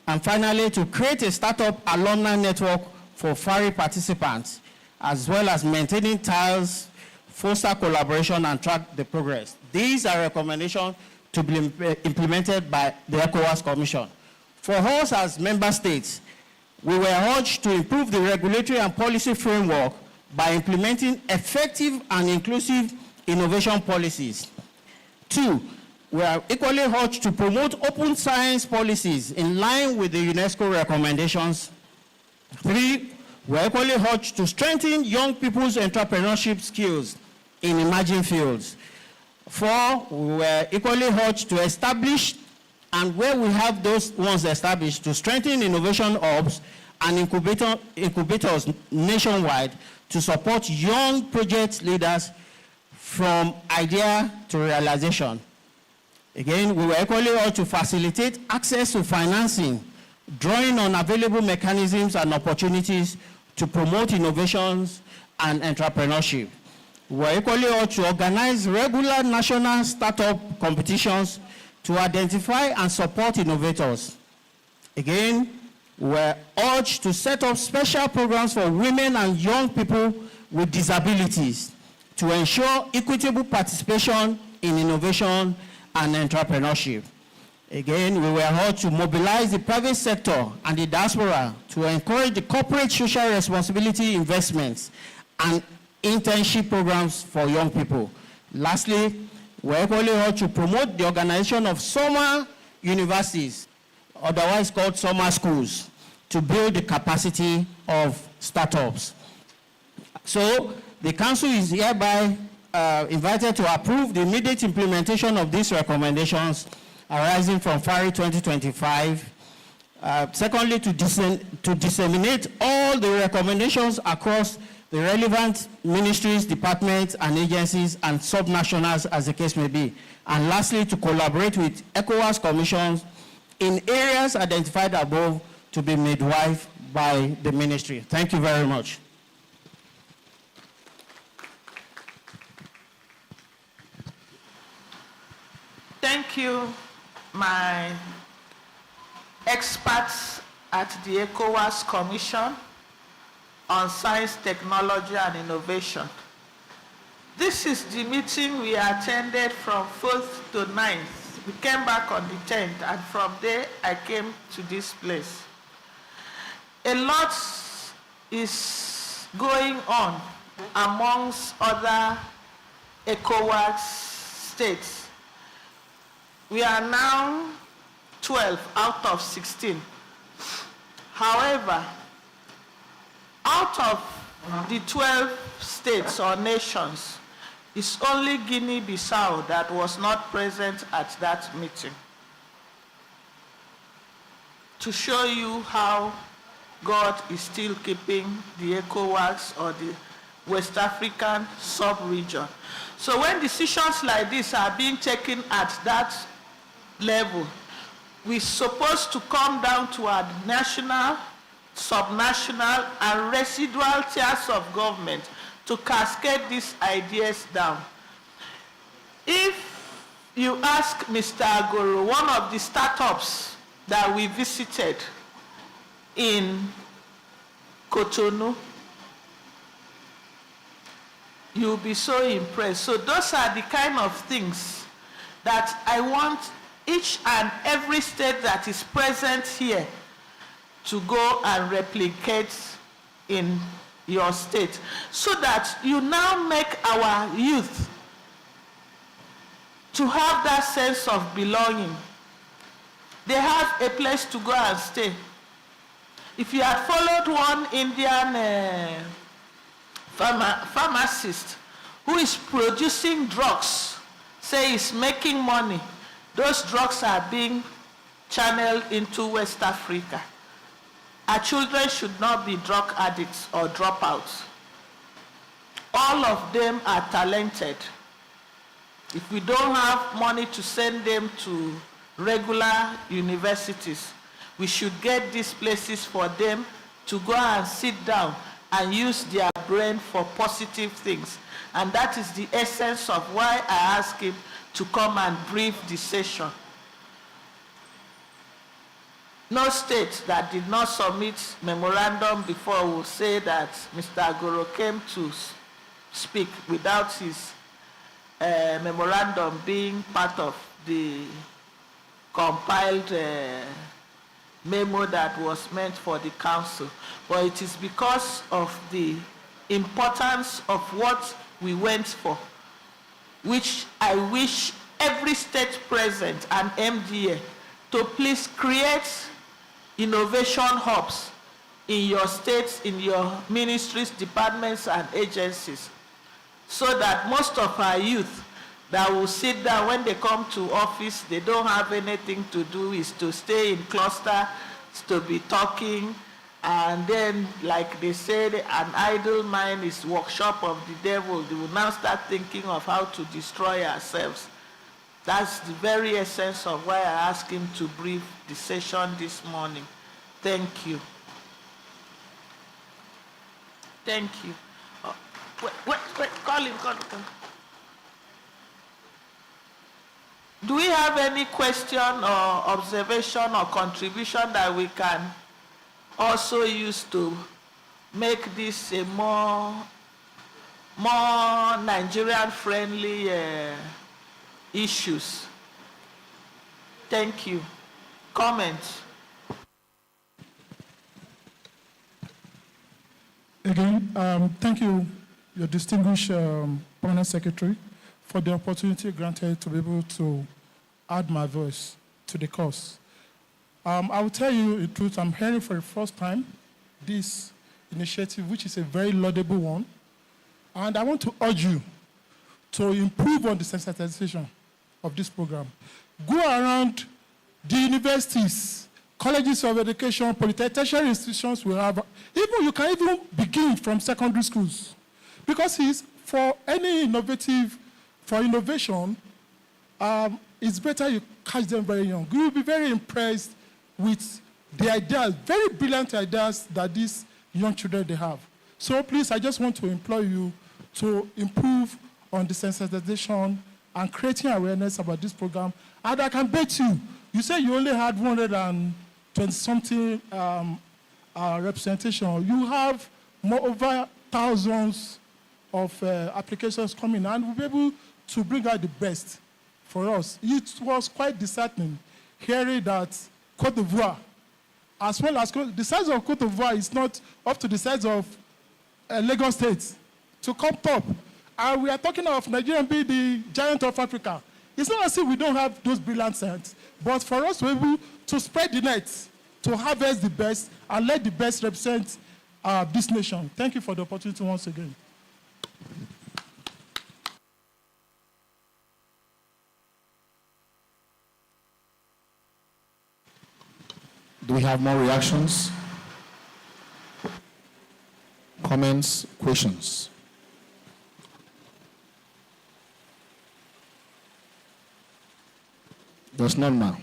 S16: And finally, to create a startup alumni network for FARI participants, as well as maintaining ties, foster collaboration, and track the progress. These are recommendations to be implemented by the ECOWAS Commission. For us as member states, we were urged to improve the regulatory and policy framework by implementing effective and inclusive innovation policies. 2, we are equally urged to promote open science policies in line with the UNESCO recommendations. 3, we are equally urged to strengthen young people's entrepreneurship skills in emerging fields. 4, we were equally urged to establish, and where we have those ones established, to strengthen innovation hubs and incubators nationwide to support young project leaders from idea to realization. Again, we were equally urged to facilitate access to financing, drawing on available mechanisms and opportunities to promote innovations and entrepreneurship. We were equally urged to organize regular national startup competitions to identify and support innovators. Again, we were urged to set up special programs for women and young people with disabilities to ensure equitable participation in innovation and entrepreneurship. Again, we were urged to mobilize the private sector and the diaspora to encourage the corporate social responsibility investments and internship programs for young people. Lastly, we were equally urged to promote the organization of summer universities, otherwise called summer schools, to build the capacity of startups. So the Council is hereby invited to approve the immediate implementation of these recommendations arising from FARI 2025. Secondly, to disseminate all the recommendations across the relevant ministries, departments, and agencies, and subnationals, as the case may be. And lastly, to collaborate with ECOWAS commissions in areas identified above to be midwife by the ministry. Thank you very much.
S8: Thank you, my experts at the ECOWAS Commission on Science, Technology, and Innovation. This is the meeting we attended from 4th to 9th. We came back on the 10th, and from there I came to this place. A lot is going on amongst other ECOWAS states. We are now 12 out of 16. However, out of the 12 states or nations, it's only Guinea-Bissau that was not present at that meeting. To show you how God is still keeping the ECOWAS or the West African sub-region. So when decisions like this are being taken at that level, we're supposed to come down to our national, subnational, and residual tiers of government to cascade these ideas down. If you ask Mr. Agoro, one of the startups that we visited in Cotonou, you'll be so impressed. So those are the kind of things that I want each and every state that is present here to go and replicate in your state, so that you now make our youth to have that sense of belonging. They have a place to go and stay. If you had followed one Indian pharmacist who is producing drugs, say he's making money, those drugs are being channeled into West Africa. Our children should not be drug addicts or dropouts. All of them are talented. If we don't have money to send them to regular universities, we should get these places for them to go and sit down and use their brain for positive things. And that is the essence of why I asked him to come and brief the session. No state that did not submit memorandum before will say that Mr. Agoro came to speak without his memorandum being part of the compiled memo that was meant for the council. But it is because of the importance of what we went for, which I wish every state present and MDA to please create innovation hubs in your states, in your ministries, departments, and agencies, so that most of our youth that will sit down when they come to office, they don't have anything to do, is to stay in cluster, to be talking, and then, like they said, an idle mind is workshop of the devil. They will now start thinking of how to destroy ourselves. That's the very essence of why I asked him to brief the session this morning. Thank you. Thank you. Oh, wait, call him. Do we have any question or observation or contribution that we can also use to make this a more Nigerian-friendly issues? Thank you. Comments?
S14: Again, thank you, your distinguished permanent secretary, for the opportunity granted to be able to add my voice to the cause. I will tell you the truth, I'm hearing for the first time this initiative, which is a very laudable one. And I want to urge you to improve on the sensitization of this program. Go around the universities, colleges of education, tertiary institutions we have. You can even begin from secondary schools. Because for innovation, it's better you catch them very young. You will be very impressed with the ideas, very brilliant ideas that these young children they have. So please, I just want to implore you to improve on the sensitization and creating awareness about this program. And I can bet you say you only had 120-something representation. You have over thousands of applications coming, and we'll be able to bring out the best for us. It was quite disheartening hearing that Côte d'Ivoire, as well as the size of Côte d'Ivoire is not up to the size of Lagos State to come top. And we are talking of Nigeria being the giant of Africa. It's not as if we don't have those brilliant scientists, but for us to be able to spread the net, to harvest the best, and let the best represent this nation. Thank you for the opportunity once again.
S1: Do we have more reactions? Comments, questions? There's none now.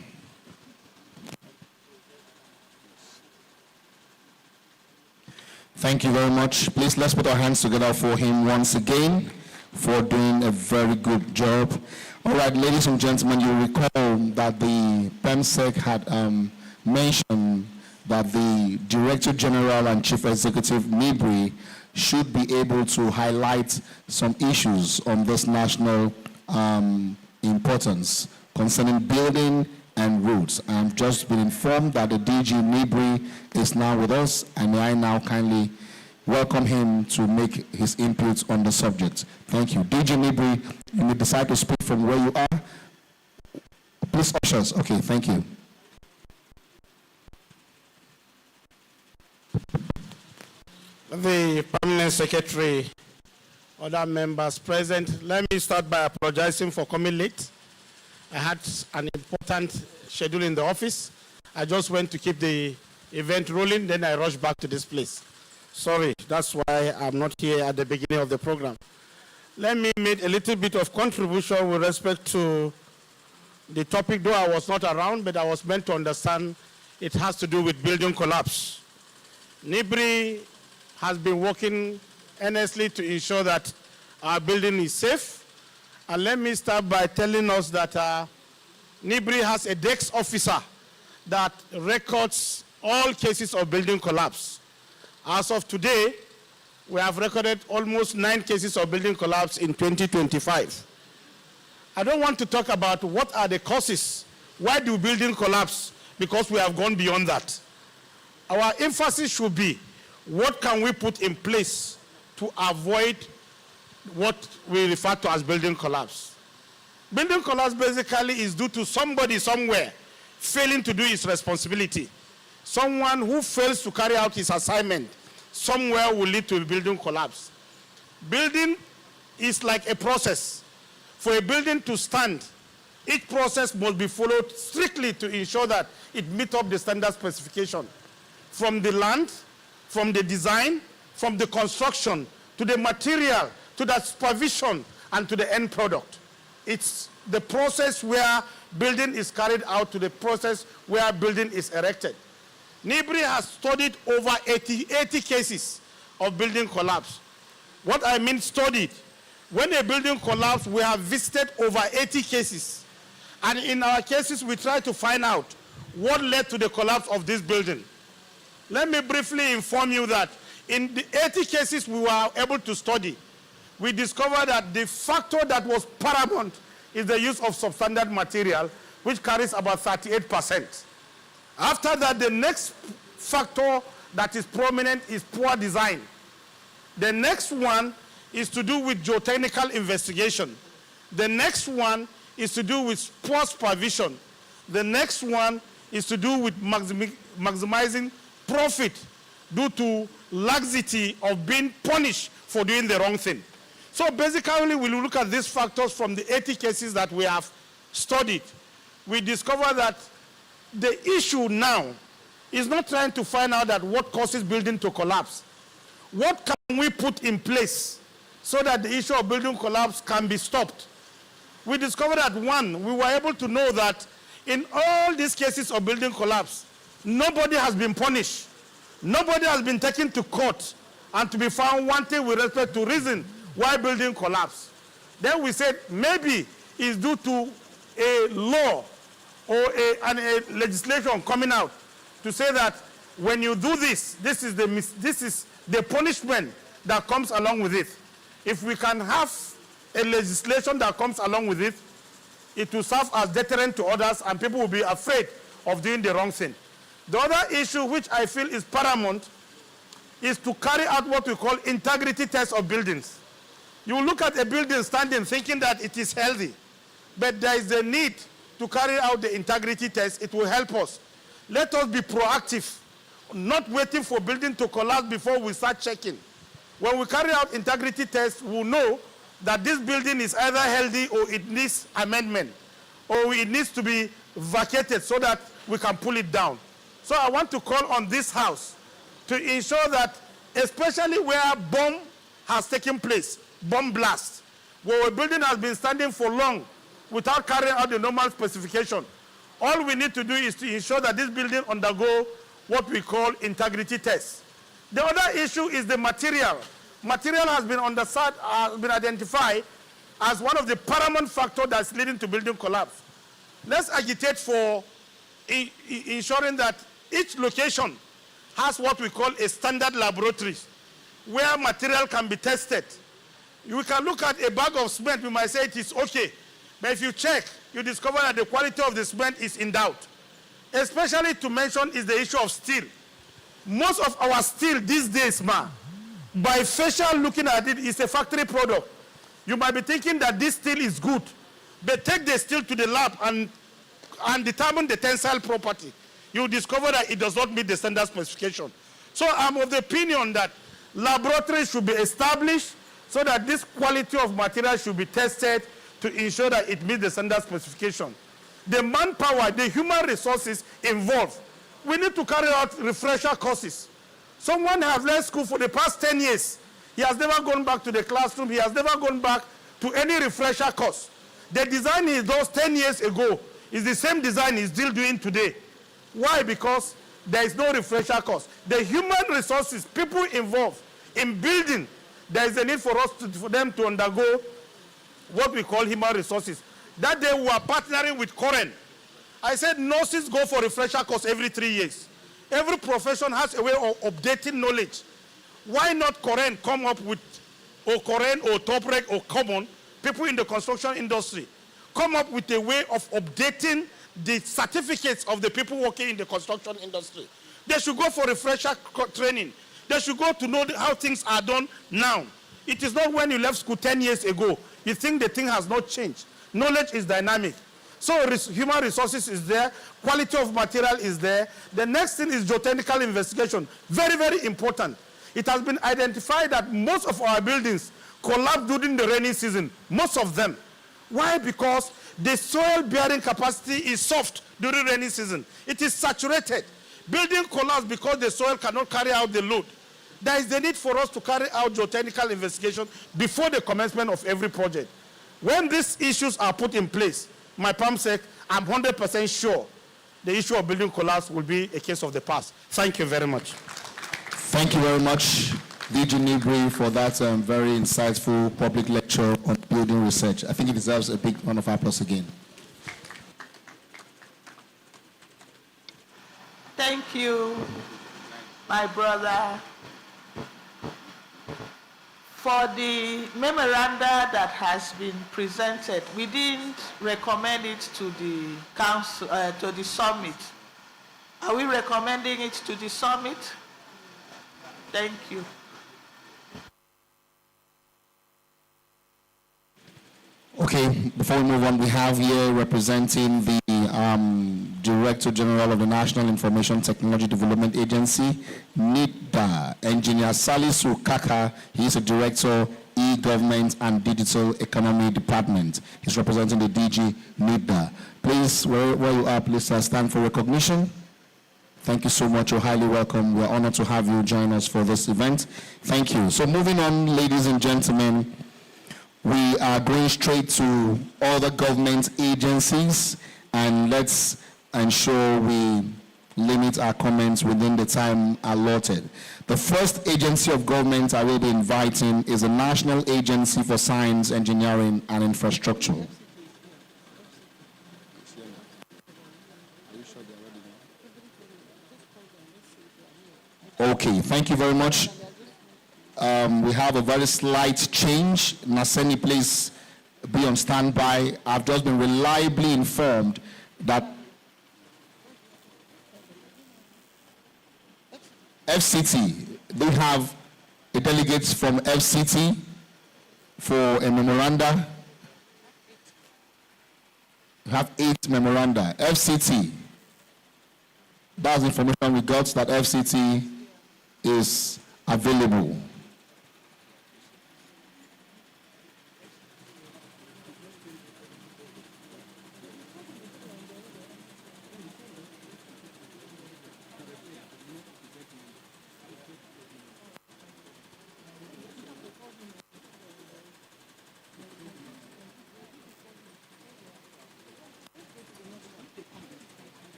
S1: Thank you very much. Please, let's put our hands together for him once again for doing a very good job. All right, ladies and gentlemen, you recall that the PEMSEC had mentioned that the Director General and Chief Executive NIBRI should be able to highlight some issues on this national importance concerning building and roads. I've just been informed that the DG NIBRI is now with us, and I now kindly welcome him to make his input on the subject. Thank you. DG NIBRI, you may decide to speak from where you are. Please, ushers. Okay, thank you.
S17: The Permanent Secretary, other members present, let me start by apologizing for coming late. I had an important schedule in the office. I just went to keep the event rolling, then I rushed back to this place. Sorry, that's why I'm not here at the beginning of the program. Let me make a little bit of contribution with respect to the topic, though I was not around, but I was meant to understand it has to do with building collapse. NIBRI has been working earnestly to ensure that our building is safe. And let me start by telling us that NIBRI has a desk officer that records all cases of building collapse. As of today, we have recorded almost 9 cases of building collapse in 2025. I don't want to talk about what are the causes. Why do building collapse? Because we have gone beyond that. Our emphasis should be, what can we put in place to avoid what we refer to as building collapse? Building collapse basically is due to somebody somewhere failing to do his responsibility. Someone who fails to carry out his assignment somewhere will lead to a building collapse. Building is like a process. For a building to stand, each process must be followed strictly to ensure that it meets up the standard specification. From the land, from the design, from the construction, to the material, to the supervision, and to the end product. It's the process where building is carried out to the process where building is erected. NIBRI has studied over 80 cases of building collapse. What I mean studied, when a building collapse, we have visited over 80 cases. And in our cases, we try to find out what led to the collapse of this building. Let me briefly inform you that in the 80 cases we were able to study, we discovered that the factor that was paramount is the use of substandard material, which carries about 38%. After that, the next factor that is prominent is poor design. The next one is to do with geotechnical investigation. The next one is to do with poor supervision. The next one is to do with maximizing profit due to laxity of being punished for doing the wrong thing. So basically, we look at these factors from the 80 cases that we have studied. We discover that the issue now is not trying to find out that what causes building to collapse. What can we put in place so that the issue of building collapse can be stopped? We discovered that, one, we were able to know that in all these cases of building collapse, nobody has been punished. Nobody has been taken to court and to be found wanting with respect to reason why building collapse. Then we said maybe it's due to a law or a legislation coming out to say that when you do this, this is the punishment that comes along with it. If we can have a legislation that comes along with it, it will serve as deterrent to others and people will be afraid of doing the wrong thing. The other issue which I feel is paramount is to carry out what we call integrity tests of buildings. You look at a building standing thinking that it is healthy. but there is a need to carry out the integrity test. It will help us. Let us be proactive, not waiting for building to collapse before we start checking. When we carry out integrity tests, we'll know that this building is either healthy or it needs amendment, or it needs to be vacated so that we can pull it down. So I want to call on this house to ensure that, especially where bomb has taken place, bomb blast, where a building has been standing for long without carrying out the normal specification, all we need to do is to ensure that this building undergo what we call integrity tests. The other issue is the material. Material has been identified as one of the paramount factors that's leading to building collapse. Let's agitate for ensuring that each location has what we call a standard laboratory where material can be tested. You can look at a bag of cement, we might say it is okay, but if you check, you discover that the quality of the cement is in doubt. Especially to mention is the issue of steel. Most of our steel these days, by facial looking at it, is a factory product. You might be thinking that this steel is good, but take the steel to the lab and determine the tensile property. You discover that it does not meet the standard specification. So I'm of the opinion that laboratories should be established so that this quality of material should be tested to ensure that it meets the standard specification. The manpower, the human resources involved, we need to carry out refresher courses. Someone has left school for the past 10 years. He has never gone back to the classroom. He has never gone back to any refresher course. The design he does 10 years ago is the same design he's still doing today. Why? Because there is no refresher course. The human resources, people involved in building, there is a need for them to undergo what we call human resources. That day we are partnering with Koren. I said nurses go for refresher course every 3 years. Every profession has a way of updating knowledge. Why not Koren come up with, or Koren or Toprek or Common, people in the construction industry, come up with a way of updating the certificates of the people working in the construction industry. They should go for refresher training. They should go to know how things are done now. It is not when you left school 10 years ago, you think the thing has not changed. Knowledge is dynamic. So human resources is there, quality of material is there. The next thing is geotechnical investigation. Very, very important. It has been identified that most of our buildings collapse during the rainy season, most of them. Why? Because the soil bearing capacity is soft during rainy season. It is saturated. Building collapse because the soil cannot carry out the load. There is the need for us to carry out geotechnical investigation before the commencement of every project. When these issues are put in place, my palm sake, I'm 100% sure the issue of building collapse will be a case of the past. Thank you very much.
S1: Thank you very much, DG Nibri, for that very insightful public lecture on building research. I think it deserves a big round of applause again.
S8: Thank you, my brother, for the memoranda that has been presented. We didn't recommend it to the council, to the summit. Are we recommending it to the summit? Thank you.
S1: Okay, before we move on, we have here representing the Director General of the National Information Technology Development Agency, NIDA, Engineer Salisu Kaka. He is a Director, E-Government and Digital Economy Department. He's representing the DG NIDA. Please, where you are, please stand for recognition. Thank you so much. You're highly welcome. We're honored to have you join us for this event. Thank you. So moving on, ladies and gentlemen, we are going straight to other government agencies, and let's ensure we limit our comments within the time allotted. The first agency of government I will be inviting is the National Agency for Science, Engineering and Infrastructure. Okay, thank you very much. We have a very slight change. Naseni, please be on standby. I've just been reliably informed that FCT, they have a delegate from FCT for a memoranda. We have 8 memoranda. FCT. That's the information we got, that FCT is available.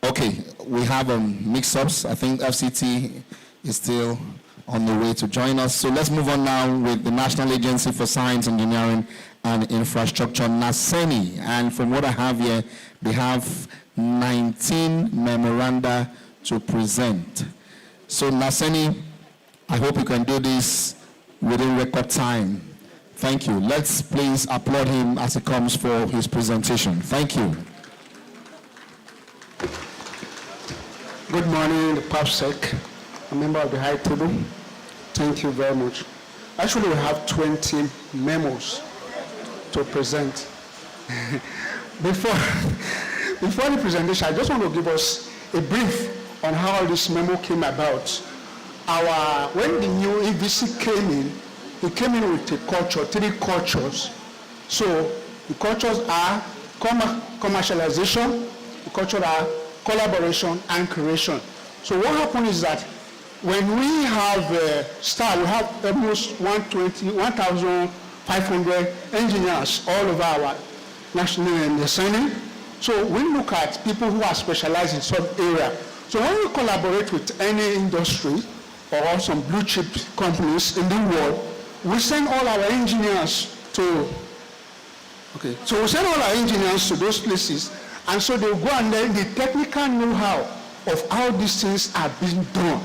S1: Okay, we have mix-ups. I think FCT is still on the way to join us. So let's move on now with the National Agency for Science, Engineering and Infrastructure, NASENI. And from what I have here, they have 19 memoranda to present. So NASENI, I hope you can do this within record time. Thank you. Let's please applaud him as he comes for his presentation. Thank you.
S18: Good morning, the PAPSEC, a member of the High Table. Thank you very much. Actually, we have 20 memos to present. Before the presentation, I just want to give us a brief on how this memo came about. When the new EVC came in, it came in with a culture, 3 cultures. So the cultures are commercialization, the cultures are collaboration and creation. So what happened is that when we have we have almost 1,500 engineers all over our national NASENI. So we look at people who are specialized in some area. So when we collaborate with any industry or some blue chip companies in the world, we send all our engineers to those places. And so they go and learn the technical know-how of how these things are being done.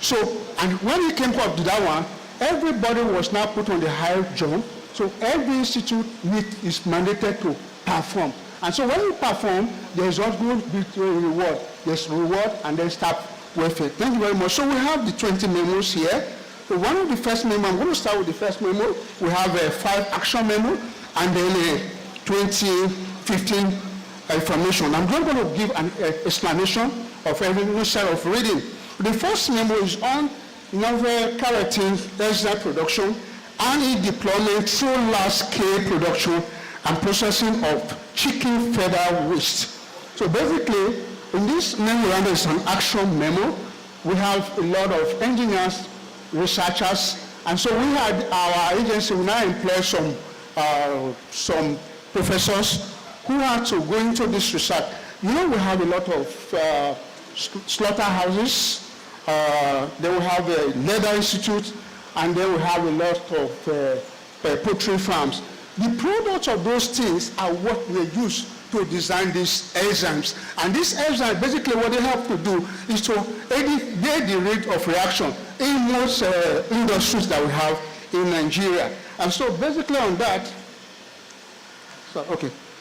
S18: So, and when we came up to that one, everybody was now put on the high jump. So every institute is mandated to perform. And so when you perform, there is also going to be a reward. There's reward and then staff welfare. Thank you very much. So we have the 20 memos here. So one of the first memo, I'm going to start with the first memo. We have a 5 action memo and then a 2015 information. I'm not going to give an explanation of every set of reading. The first memo is on novel keratin extract production and its deployment through large-scale production and processing of chicken feather waste. So basically, in this memorandum is an action memo. We have a lot of engineers, researchers, and so we had our agency now employ some professors who had to go into this research. You know, we have a lot of slaughterhouses, then we have a leather institute, and then we have a lot of poultry farms. The products of those things are what we use to design these enzymes. And these enzymes, basically what they have to do is to aid the rate of reaction in most industries that we have in Nigeria. And so basically on that,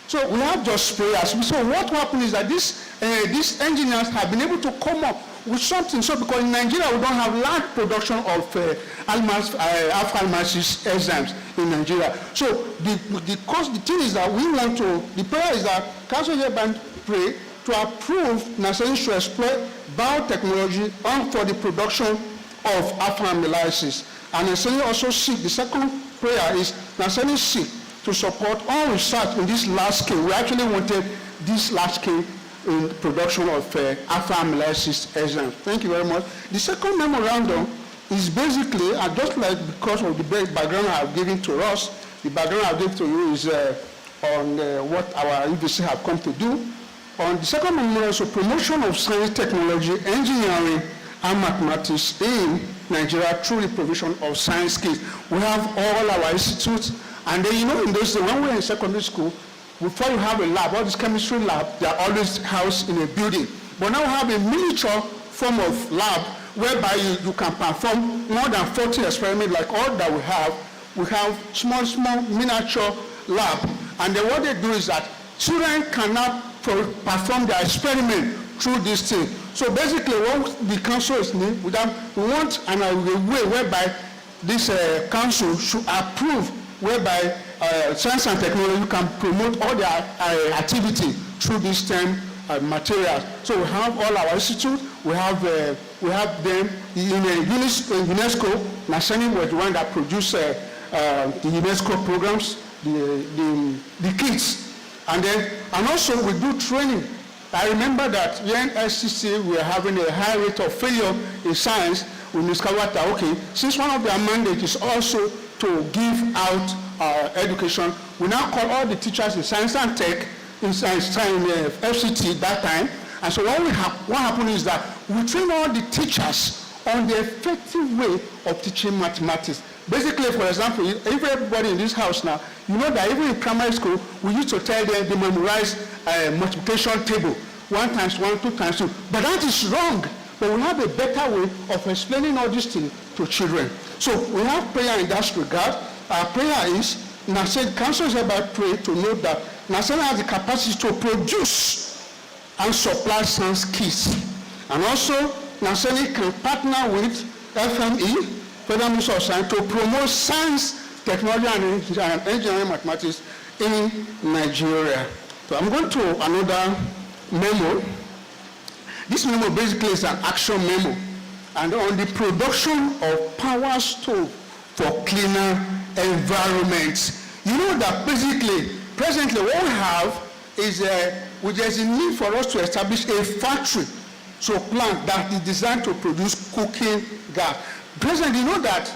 S18: so we have just sprayers. So what happened is that these engineers have been able to come up with something. So because in Nigeria we don't have large production of alpha-almasis enzymes in Nigeria. So the thing is that the prayer is that Council hereby pray to approve NASENI to exploit biotechnology for the production of alpha-amylases. And NASENI also seek, the second prayer is NASENI seek to support all research in this large scale. We actually wanted this large scale in production of alpha-amylases enzymes. Thank you very much. The second memorandum is basically, just like because of the background I've given to us, the background I've given to you is on what our EVC have come to do. On the second memorandum is a promotion of science, technology, engineering, and mathematics in Nigeria through the provision of science skills. We have all our institutes. And then, you know, in those days, when we were in secondary school, before you have a lab, all this chemistry lab, they are always housed in a building. But now we have a miniature form of lab whereby you can perform more than 40 experiments like all that we have. We have small miniature lab. And then what they do is that children can now perform their experiment through this thing. So basically what the council is need, we want a way whereby this council should approve whereby science and technology can promote all their activity through these STEM materials. So we have all our institutes, we have them in UNESCO. NASRDA was the one that produced the UNESCO programs, the kits. And also we do training. I remember that when SCC we were having a high rate of failure in science, we discovered that, okay, since one of their mandates is also to give out education, we now call all the teachers in science and tech, in FCT that time. And so what happened is that we train all the teachers on the effective way of teaching mathematics. Basically, for example, if everybody in this house now, you know that even in primary school, we used to tell them they memorize multiplication table, 1 times 1, 2 times 2. But that is wrong. But we have a better way of explaining all these things to children. So we have prayer in that regard. Our prayer is, NASRDA Council is about prayer to know that NASRDA has the capacity to produce and supply science kits. And also, NASRDA can partner with FME, Federal Ministry of Science, to promote science, technology, and engineering mathematics in Nigeria. So I'm going to another memo. This memo basically is an action memo, and on the production of power stove for cleaner environments. You know that basically, presently what we have is there's a need for us to establish a factory, so plant that is designed to produce cooking gas. Presently, you know that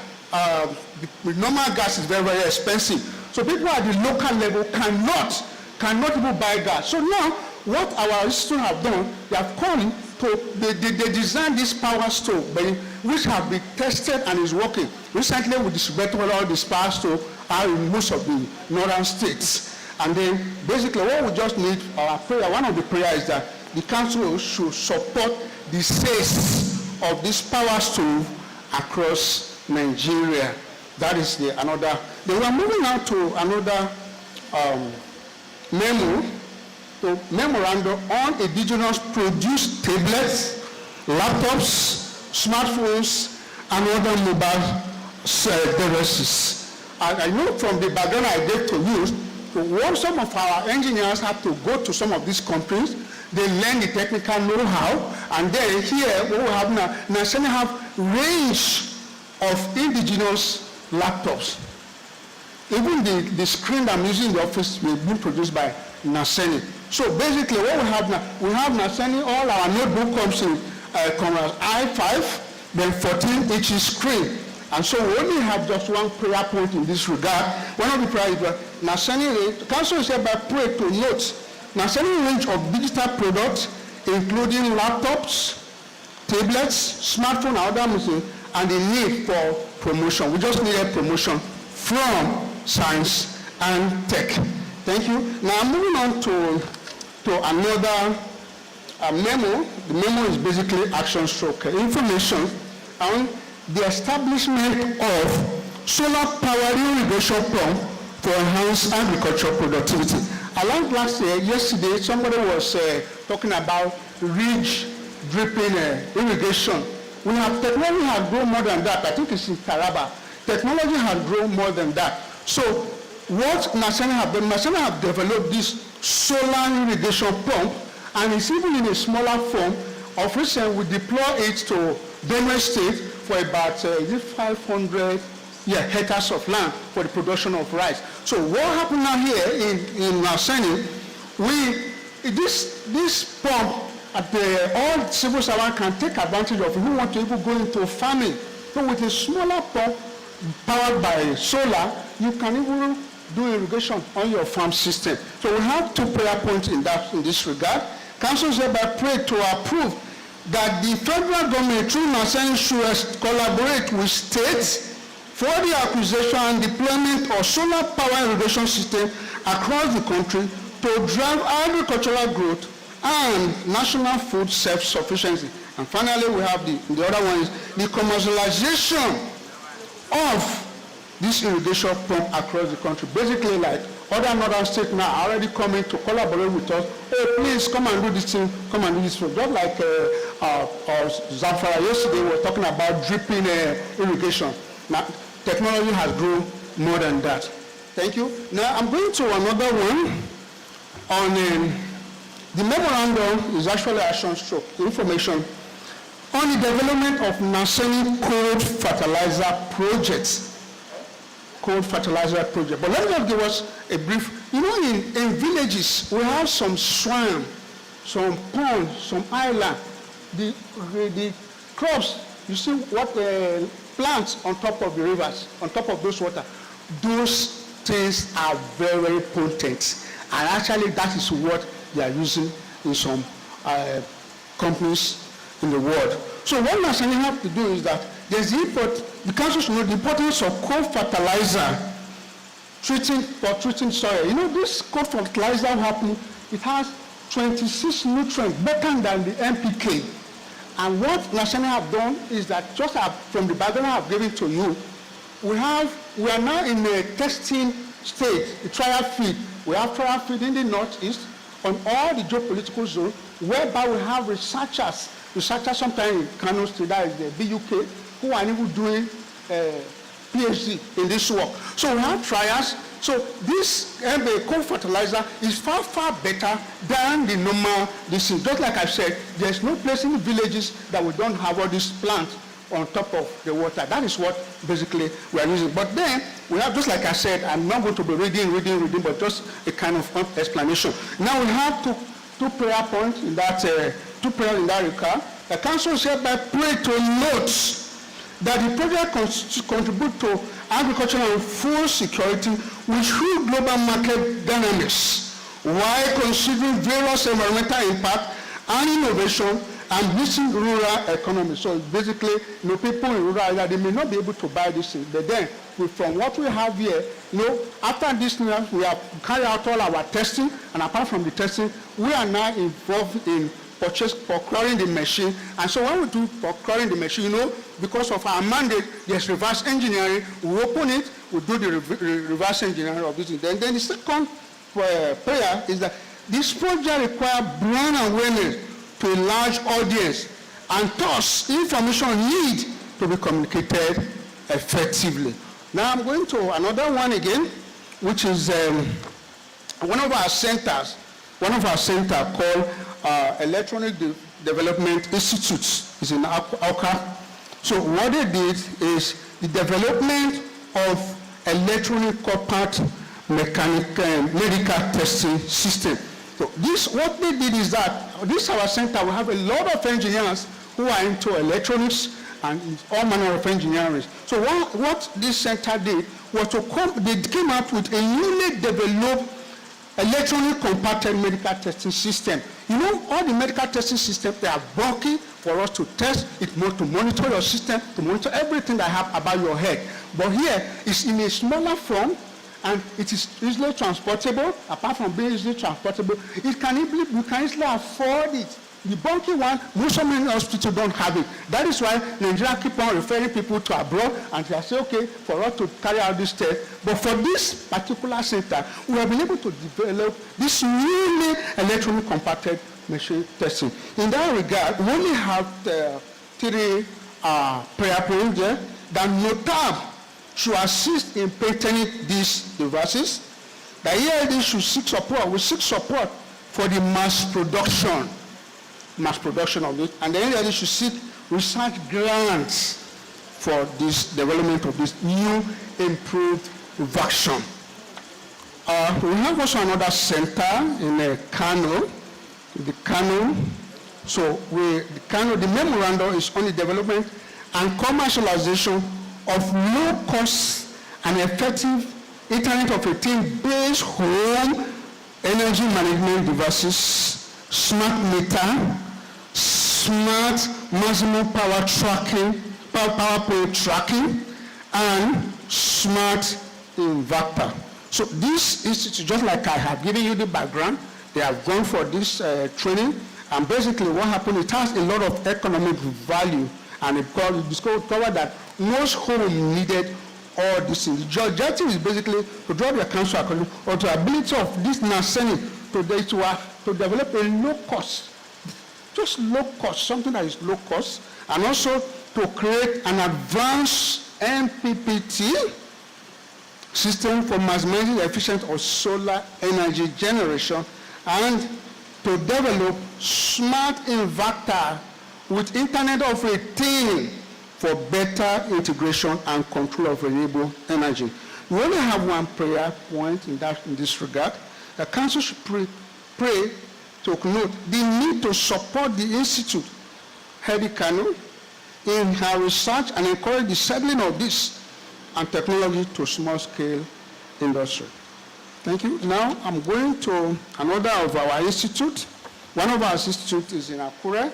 S18: the normal gas is very, very expensive. So people at the local level cannot even buy gas. So now, what our students have done, they have come to, they designed this power stove, which have been tested and is working. Recently, we distributed all this power stove out in most of the northern states. And then, basically, what we just need, our prayer, one of the prayers is that the council should support the sales of this power stove across Nigeria. That is another. Then we are moving on to another memorandum on indigenous produced tablets, laptops, smartphones, and other mobile devices. And I know from the background I gave to you, what some of our engineers have to go to some of these companies, they learn the technical know-how, and then here what we have now, NASRDA have range of indigenous laptops. Even the screen that I'm using in the office will be produced by NASRDA. So basically what we have now, we have NASRDA, all our notebook comes in i5, then 14-inch screen. And so we only have just one prayer point in this regard. One of the prayers is that NASRDA, Council is hereby pray to note NASRDA range of digital products, including laptops, tablets, smartphone, and other machines, and the need for promotion. We just need a promotion from science and tech. Thank you. Now moving on to another memo. The memo is basically action stroke information on the establishment of solar powered irrigation pump for enhanced agricultural productivity. Along yesterday, somebody was talking about ridge dripping irrigation. Technology has grown more than that. I think it's in Taraba. Technology has grown more than that. So what NASRDA have done, NASRDA have developed this solar irrigation pump, and it's even in a smaller form. Of recent, we deploy it to Benue State for about 500 hectares of land for the production of rice. So what happened now here in NASRDA, this pump, all civil servants can take advantage of who want to even go into farming. So with a smaller pump powered by solar, you can even do irrigation on your farm system. So we have 2 prayer points in this regard. Council is hereby pray to approve that the federal government through NASRDA should collaborate with states for the acquisition and deployment of solar power irrigation system across the country to drive agricultural growth and national food self-sufficiency. And finally, we have the other one is the commercialization of this irrigation pump across the country. Basically, like other northern states now are already coming to collaborate with us. Hey, please come and do this thing, come and do this thing. Just like Zamfara yesterday, we were talking about dripping irrigation. Now, technology has grown more than that. Thank you. Now I'm going to another one on the memorandum is actually action stroke information on the development of NASRDA cold fertilizer projects. Cold fertilizer project. But let me just give us a brief. You know, in villages, we have some swamp, some pond, some island. The crops, you see what plants on top of the rivers, on top of those water. Those things are very, very potent. And actually, that is what they are using in some companies in the world. So what NASRDA have to do is that there's the council should know the importance of cold fertilizer treating soil. You know, this cold fertilizer happen, it has 26 nutrients, better than the NPK. And what NASRDA have done is that, just from the background I've given to you, we are now in a testing stage, a trial feed. We have trial feed in the northeast on all the geopolitical zones, whereby we have researchers sometimes in Kano State, that is the BUK, who are even doing PhD in this work. So we have trials. So this cold fertilizer is far, far better than the normal disease. Just like I said, there's no place in the villages that we don't have all these plants on top of the water. That is what basically we are using. But then we have, just like I said, I'm not going to be reading, but just a kind of explanation. Now we have two prayer points in that, two prayers in that regard. The council is hereby pray to note that the project contribute to agricultural and food security with true global market dynamics, while considering various environmental impact and innovation and boosting rural economy. So basically, people in rural area, they may not be able to buy this thing, but then from what we have here, after this, we have carried out all our testing, and apart from the testing, we are now involved in procuring the machine. And so when we do procuring the machine, because of our mandate, there's reverse engineering. We open it, we do the reverse engineering of this. Then the second prayer is that this project requires brand awareness to a large audience, and thus information need to be communicated effectively. Now I'm going to another one again, which is one of our centers called Electronic Development Institute. Is in Abuja. So what they did is the development of electronic compact medical testing system. So what they did is that this our center will have a lot of engineers who are into electronics and all manner of engineering. So what this center did was they came up with a newly developed electronic compacted medical testing system. All the medical testing systems, they are bulky for us to test, to monitor your system, to monitor everything that happens about your head. But here, it's in a smaller form, and it is easily transportable. Apart from being easily transportable, you can easily afford it. The bulky one, most of many hospitals don't have it. That is why Nigeria keep on referring people to abroad, and they say, okay, for us to carry out this test. But for this particular center, we have been able to develop this newly electronic compacted machine testing. In that regard, we only have three prayer points there. That NOTAB should assist in patenting these devices. The ELD should seek support. We seek support for the mass production of it, and the ELD should seek research grants for this development of this new improved vaccine. We have also another center in Kano. The memorandum is on the development and commercialization of low-cost and effective Internet of Things-based home energy management devices, smart meter, smart maximum power point tracking, and smart inverter. So this institute, just like I have given you the background, they have gone for this training, and basically what happened, it has a lot of economic value, and it discovered that most homes needed all these things. The objective is basically to draw the council according or to the ability of this NASRDA to develop a low cost, something that is low cost, and also to create an advanced MPPT system for maximizing the efficiency of solar energy generation, and to develop smart inverter with Internet of a Thing for better integration and control of renewable energy. We only have one prayer point in this regard. The Council should pray to note the need to support the Institute, Hedi Kano, in her research and encourage the settling of this and technology to small-scale industry. Thank you. Now I'm going to another of our institute. One of our institutes is in Akure.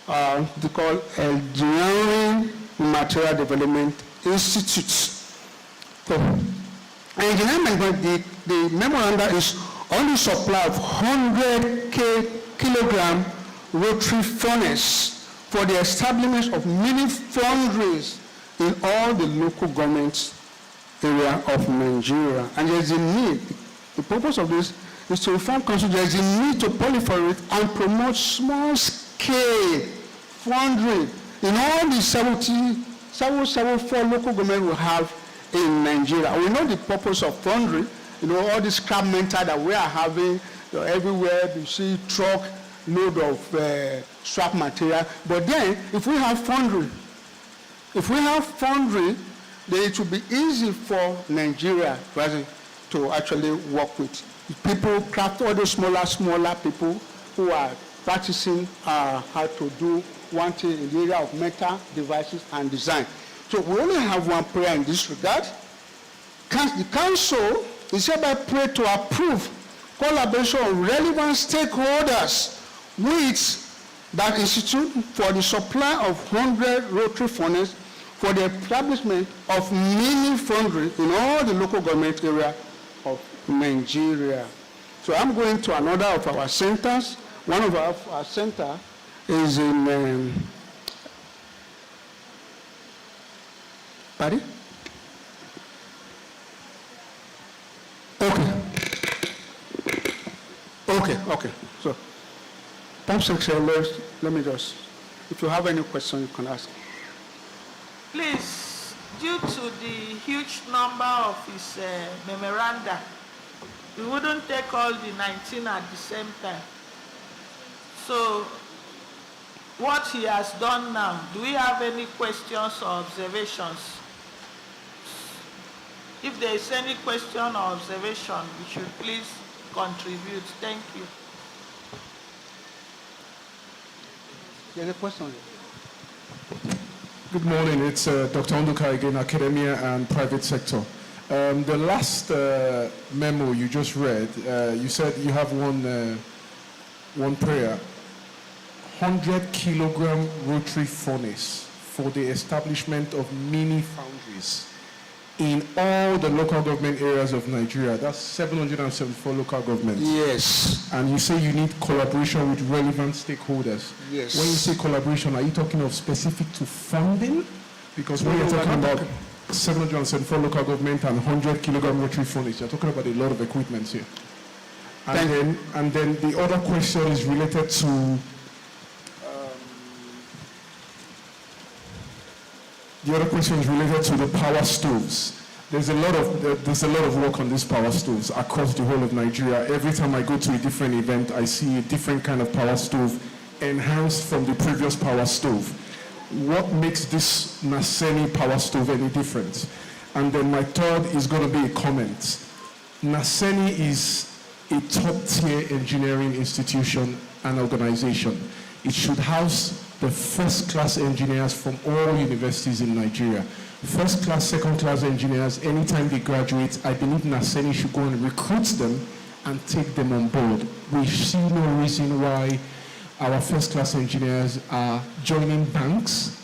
S18: They call Engineering Material Development Institute. So, engineering, the memorandum is on the supply of 100 kilogram rotary furnace for the establishment of mini foundries in all the local governments area of Nigeria. And there's a need. The purpose of this is to inform council there's a need to proliferate and promote small-scale foundry in all the 774 local government we have in Nigeria. We know the purpose of foundry. You know, all this scrap metal that we are having, you know, everywhere you see truck load of scrap material. But then, if we have foundry, then it will be easy for Nigeria to actually work with. People craft, all the smaller people who are practicing how to do one thing in the area of metal devices and design. So we only have one prayer in this regard. The council is hereby prayed to approve collaboration of relevant stakeholders with that institute for the supply of 100 rotary furnaces for the establishment of mini foundry in all the local government area of Nigeria. So I'm going to another of our centers. One of our center is in Pardon? Okay. So, Pump Secretary, let me just, if you have any question, you can ask.
S8: Please, due to the huge number of his memoranda, we wouldn't take all the 19 at the same time. So, what he has done now, do we have any questions or observations? If there is any question or observation, we should please contribute. Thank you.
S18: There's a question.
S9: Good morning. It's Dr. Onduka again, academia and private sector. The last memo you just read, you said you have one prayer. 100 kilogram rotary furnace for the establishment of mini foundries in all the local government areas of Nigeria. That's 774 local governments.
S18: Yes.
S9: And you say you need collaboration with relevant stakeholders.
S18: Yes.
S9: When you say collaboration, are you talking of specific to funding? Because when you're talking about 774 local government and 100 kilogram rotary furnace, you're talking about a lot of equipment here. And then the other question is related to the power stoves. There's a lot of work on these power stoves across the whole of Nigeria. Every time I go to a different event, I see a different kind of power stove enhanced from the previous power stove. What makes this Naseni power stove any different? And then my third is going to be a comment. Naseni is a top-tier engineering institution and organization. It should house the first-class engineers from all universities in Nigeria. First-class, second-class engineers, anytime they graduate, I believe Naseni should go and recruit them and take them on board. We see no reason why our first-class engineers are joining banks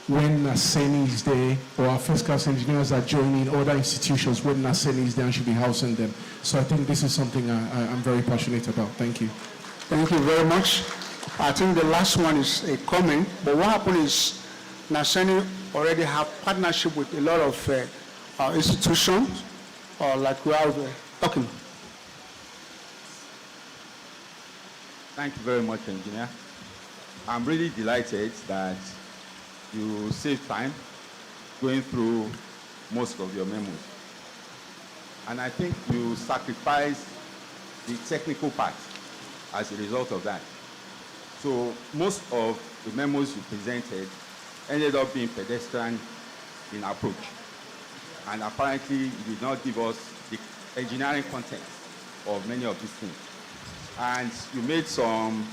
S9: when Naseni is there, or our first-class engineers are joining other institutions when Naseni is there and should be housing them. So I think this is something I'm very passionate about. Thank you.
S18: Thank you very much. I think the last one is a comment, but what happened is Naseni already have partnership with a lot of institutions, like we have talking.
S19: Thank you very much, Engineer. I'm really delighted that you save time going through most of your memos. And I think you sacrifice the technical part as a result of that. So most of the memos you presented ended up being pedestrian in approach. And apparently you did not give us the engineering content of many of these things. And you made some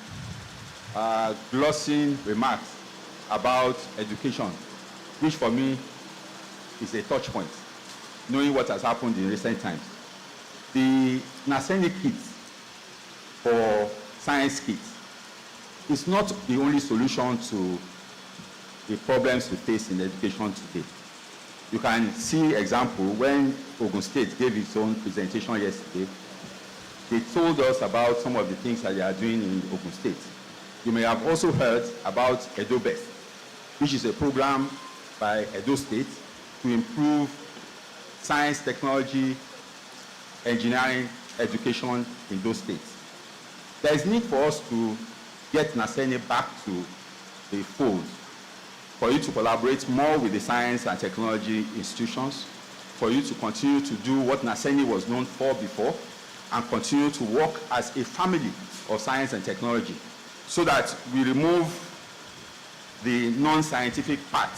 S19: glossing remarks about education, which for me is a touch point, knowing what has happened in recent times. The NASRDA kits for science kits is not the only solution to the problems we face in education today. You can see example when Ogun State gave its own presentation yesterday. They told us about some of the things that they are doing in Ogun State. You may have also heard about Edo Best, which is a program by Edo State to improve science, technology, engineering, education in those states. There is need for us to get NASRDA back to the fold, for you to collaborate more with the science and technology institutions, for you to continue to do what NASRDA was known for before, and continue to work as a family of science and technology, so that we remove the non-scientific part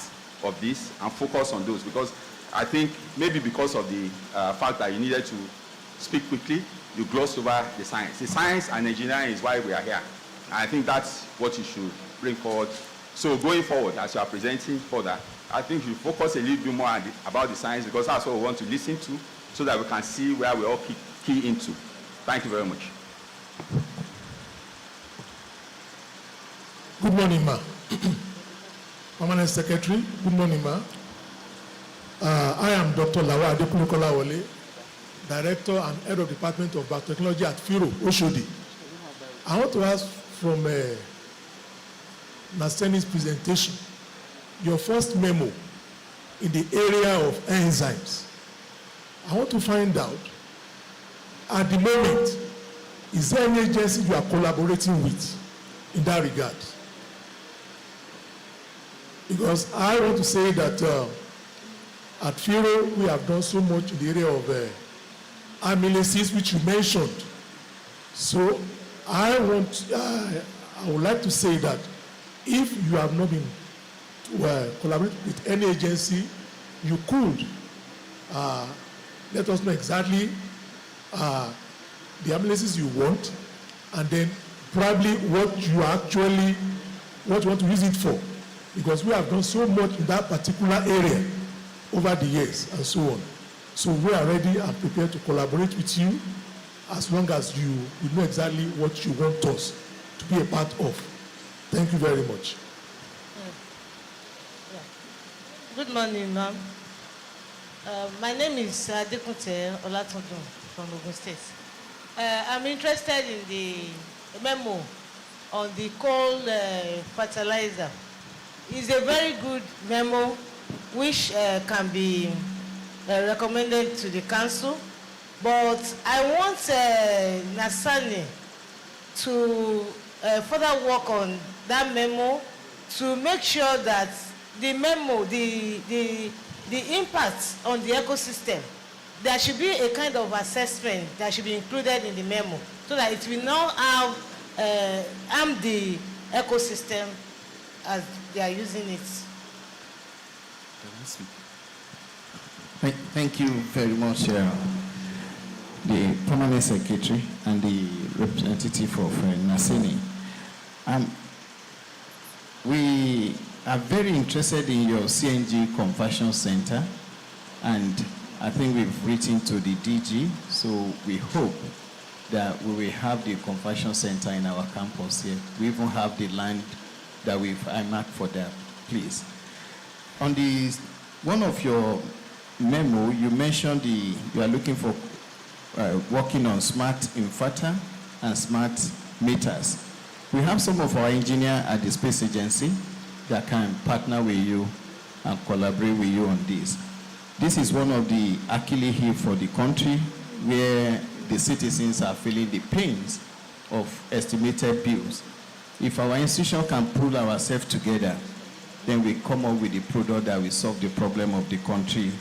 S19: of this and focus on those. Because I think maybe because of the fact that you needed to speak quickly, you glossed over the science. The science and engineering is why we are here. And I think that's what you should bring forward. So going forward, as you are presenting further, I think you focus a little bit more about the science, because that's what we want to listen to, so that we can see where we all key into. Thank you very much.
S14: Good morning, ma. Permanent Secretary, good morning, ma. I am Dr. Lawa Adekunle-Kolawole, Director and Head of Department of Biotechnology at FIRO, Oshodi. I want to ask from NASRDA's presentation, your first memo in the area of enzymes. I want to find out, at the moment, is there any agency you are collaborating with in that regard? Because I want to say that at FIRO, we have done so much in the area of amylases, which you mentioned. So I would like to say that if you have not been collaborating with any agency, you could let us know exactly the amylases you want, and then probably what you want to use it for. Because we have done so much in that particular area over the years and so on. So we are ready and prepared to collaborate with you as long as you know exactly what you want us to be a part of. Thank you very much.
S20: Good morning, ma'am. My name is Adekunle Olatunju from Ogun State. I'm interested in the memo on the coal fertilizer. It's a very good memo which can be recommended to the council, but I want NASRDA to further work on that memo to make sure that the memo, the impact on the ecosystem, there should be a kind of assessment that should be included in the memo, so that it will not have harm the ecosystem as they are using it.
S21: Thank you very much, the Permanent Secretary and the representative of NASRDA. We are very interested in your CNG Conversion Center, and I think we've written to the DG, so we hope that we will have the conversion center in our campus here. We even have the land that we've earmarked for that, please. On the one of your memo, you mentioned you are looking for working on smart inverter and smart meters. We have some of our engineers at the Space Agency that can partner with you and collaborate with you on this. This is one of the Achilles heel for the country, where the citizens are feeling the pains of estimated bills. If our institution can pull ourselves together, then we come up with a product that will solve the problem of the country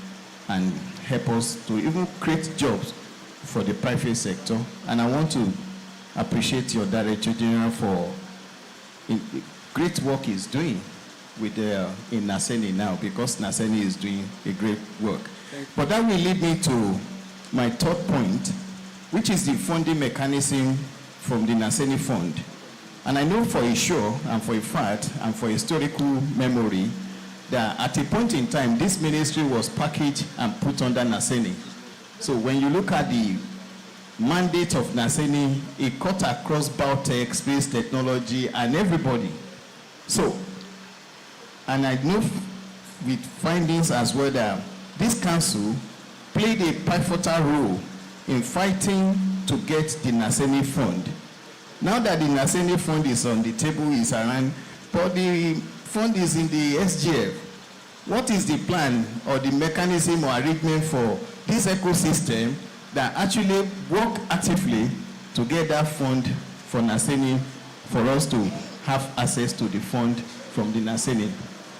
S21: and help us to even create jobs for the private sector. And I want to appreciate your Director General for great work he's doing with in NASENI now, because NASENI is doing a great work. But that will lead me to my third point, which is the funding mechanism from the NASENI fund. And I know for a sure, and for a fact, and for historical memory, that at a point in time, this ministry was packaged and put under NASENI. So when you look at the mandate of NASENI, it cut across biotech, space technology, and everybody. So, and I know with findings as well that this council played a pivotal role in fighting to get the NASENI fund. Now that the NASENI fund is on the table, is around, but the fund is in the SGF. What is the plan or the mechanism or arrangement for this ecosystem that actually work actively to get that fund for NASENI, for us to have access to the fund from the NASENI?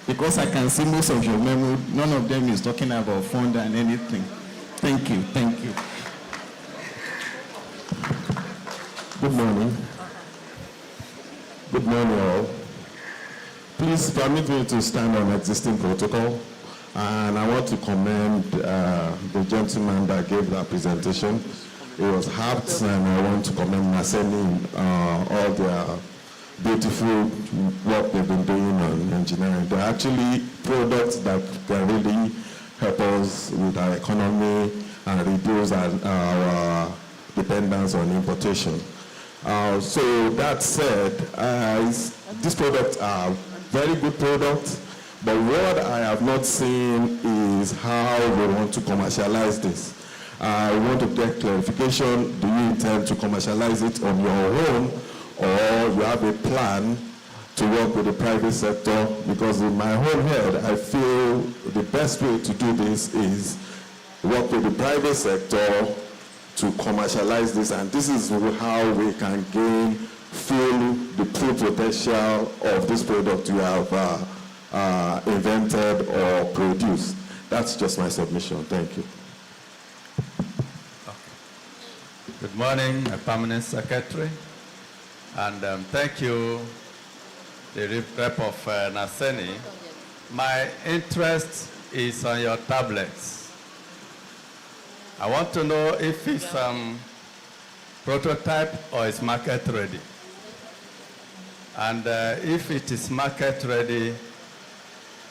S21: Because I can see most of your memo, none of them is talking about fund and anything. Thank you, thank you.
S2: Good morning. Good morning all. Please permit me to stand on existing protocol, and I want to commend the gentleman that gave that presentation. It was apt, and I want to commend NASENI all their beautiful work they've been doing on engineering. They're actually products that can really help us with our economy and reduce our dependence on importation. So that said, these products are very good products, but what I have not seen is how we want to commercialize this. I want to get clarification. Do you intend to commercialize it on your own, or you have a plan to work with the private sector? Because in my whole head, I feel the best way to do this is work with the private sector to commercialize this, and this is how we can gain the full potential of this product you have invented or produced. That's just my submission. Thank you.
S22: Good morning, Permanent Secretary, and thank you, the rep of NASENI. My interest is on your tablets. I want to know if it's prototype or it's market ready. And if it is market ready,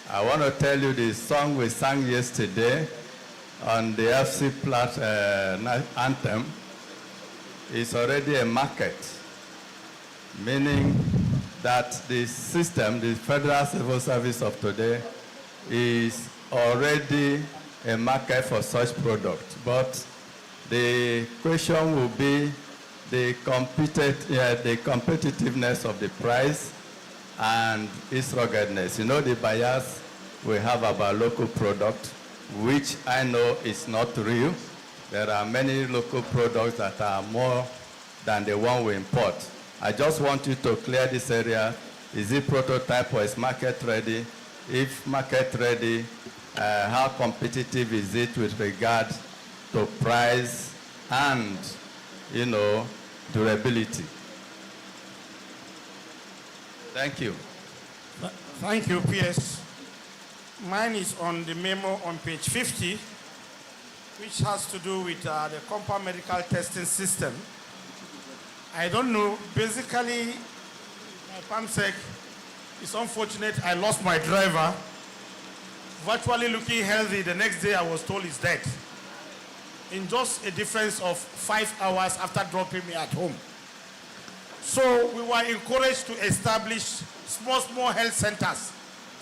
S22: I want to tell you the song we sang yesterday on the FC anthem is already a market, meaning that the system, the Federal Civil Service of today, is already a market for such products. But the question will be the competitiveness of the price and its ruggedness. You know the bias we have about local product, which I know is not real. There are many local products that are more than the one we import. I just want you to clear this area. Is it prototype or is market ready? If market ready, how competitive is it with regard to price and, durability? Thank you.
S17: Thank you, PS. Mine is on the memo on page 50, which has to do with the compound medical testing system. I don't know, basically, my PAMSEC, it's unfortunate I lost my driver, virtually looking healthy. The next day I was told he's dead, in just a difference of 5 hours after dropping me at home. So we were encouraged to establish small health centers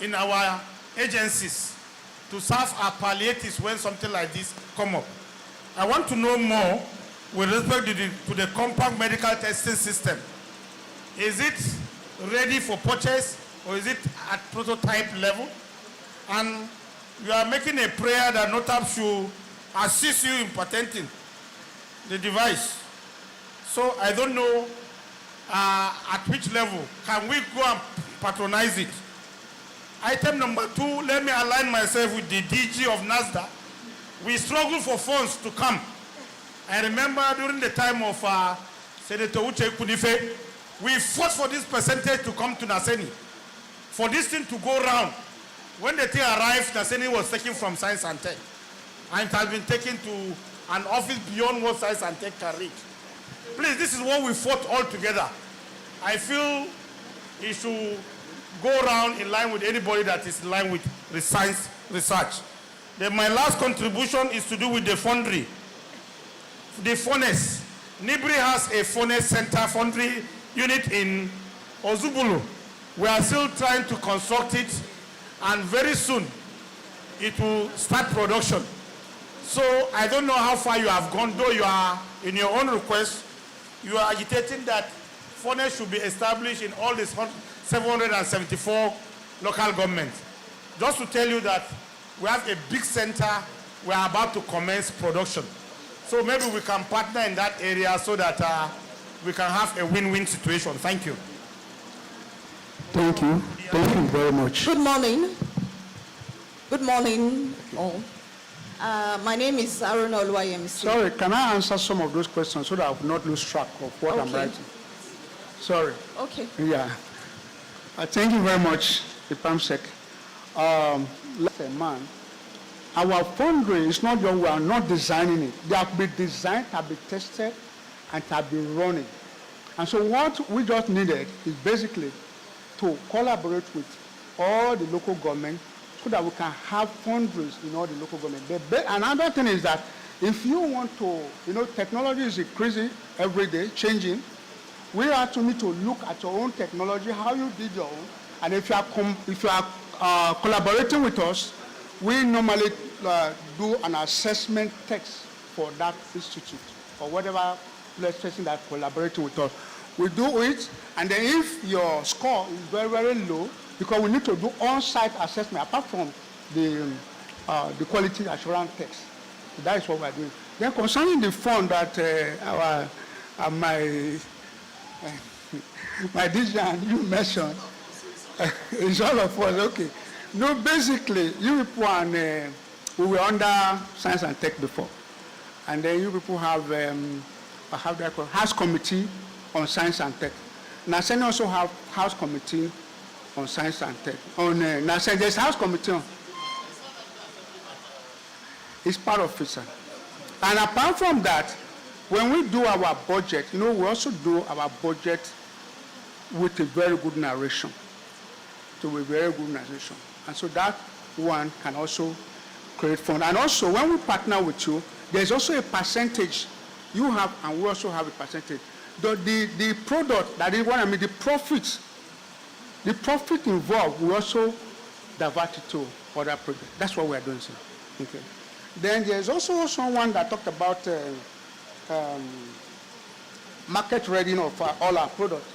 S17: in our agencies to serve our palliatives when something like this come up. I want to know more with respect to the compound medical testing system. Is it ready for purchase, or is it at prototype level? And you are making a prayer that NOTAP should assist you in patenting the device. So I don't know at which level can we go and patronize it. Item number 2, let me align myself with the DG of NASRDA We struggled for funds to come. I remember during the time of Senator Uche Kunife, we fought for this percentage to come to Naseni, for this thing to go round. When the thing arrived, Naseni was taken from Science and Tech, and it has been taken to an office beyond what Science and Tech can reach. Please, this is what we fought all together. I feel it should go around in line with anybody that is in line with the science research. Then my last contribution is to do with the foundry. The furnace. Nibri has a furnace center foundry unit in Ozubulu. We are still trying to construct it, and very soon it will start production. So I don't know how far you have gone, though you are, in your own request, you are agitating that furnace should be established in all these 774 local governments. Just to tell you that we have a big center, we are about to commence production. So maybe we can partner in that area so that we can have a win-win situation. Thank you.
S18: Thank you. Thank you very much.
S3: Good morning. Good morning, all. My name is Aaron Oluwayemi.
S18: Sorry, can I answer some of those questions so that I will not lose track of what I'm writing? Sorry.
S3: Okay.
S18: Yeah. Thank you very much, the PAMSEC. Man, our foundry is not just, we are not designing it. They have been designed, have been tested, and have been running. And so what we just needed is basically to collaborate with all the local government so that we can have foundries in all the local government. Another thing is that if you want to, technology is increasing every day, changing. We actually need to look at your own technology, how you did your own, and if you are collaborating with us, we normally do an assessment text for that institute or whatever person that collaborating with us. We do it, and then if your score is very, very low, because we need to do on-site assessment apart from the quality assurance text. So that is what we are doing. Then concerning the fund that my DJ and you mentioned, it's all of us, okay. No, basically, you people and we were under Science and Tech before, and then you people have House Committee on Science and Tech. NASRDA also have House Committee on Science and Tech. On NASRDA, there's House Committee on. It's part of it, sir. And apart from that, when we do our budget, we also do our budget with a very good narration. To a very good narration. And so that one can also create fund. And also, when we partner with you, there's also a percentage you have, and we also have a percentage. The product, that is what I mean, the profit involved, we also divert it to other projects. That's what we are doing, sir. Okay. Then there's also someone that talked about market readiness of all our products.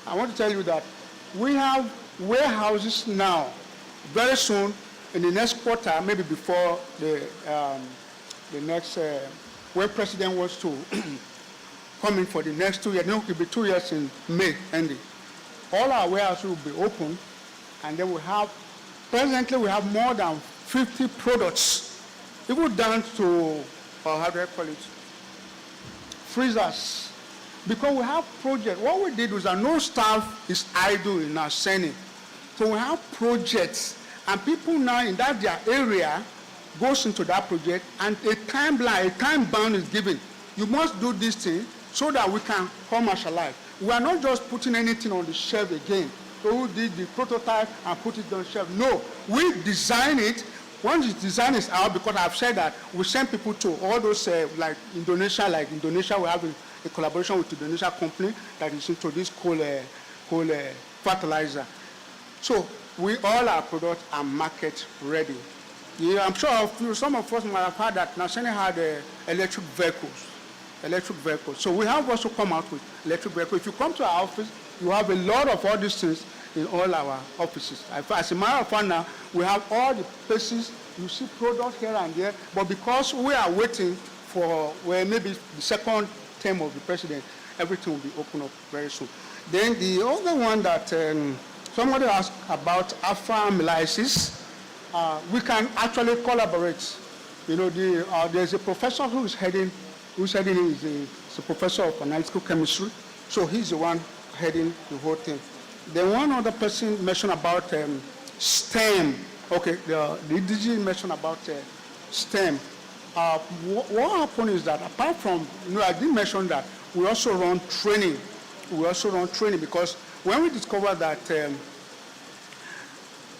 S18: I want to tell you that we have warehouses now. Very soon, in the next quarter, maybe before the next, when President wants to come in for the next 2 years, it will be 2 years in May ending. All our warehouses will be open, and then presently we have more than 50 products, even down to, how do I call it, freezers. Because we have projects. What we did was that no staff is idle in our Senate. So we have projects, and people now in their area goes into that project, and a time bound is given. You must do this thing so that we can commercialize. We are not just putting anything on the shelf again. So we did the prototype and put it on the shelf. No, we design it. Once the design is out, because I've said that, we send people to all those, like Indonesia, we have a collaboration with Indonesia company that is into this coal fertilizer. So all our products are market ready. Yeah, I'm sure some of us might have heard that NASRDA had electric vehicles. So we have also come out with electric vehicles. If you come to our office, you have a lot of all these things in all our offices. As a matter of fact now, we have all the places, you see products here and there, but because we are waiting for maybe the second term of the president, everything will be opened up very soon. Then the other one that somebody asked about alpha amylases, we can actually collaborate. there's a professor who's heading it, is a professor of analytical chemistry, so he's the one heading the whole thing. Then one other person mentioned about STEM. Okay, the DG mentioned about STEM. What happened is that apart from, I did mention that we also run training. Because when we discovered that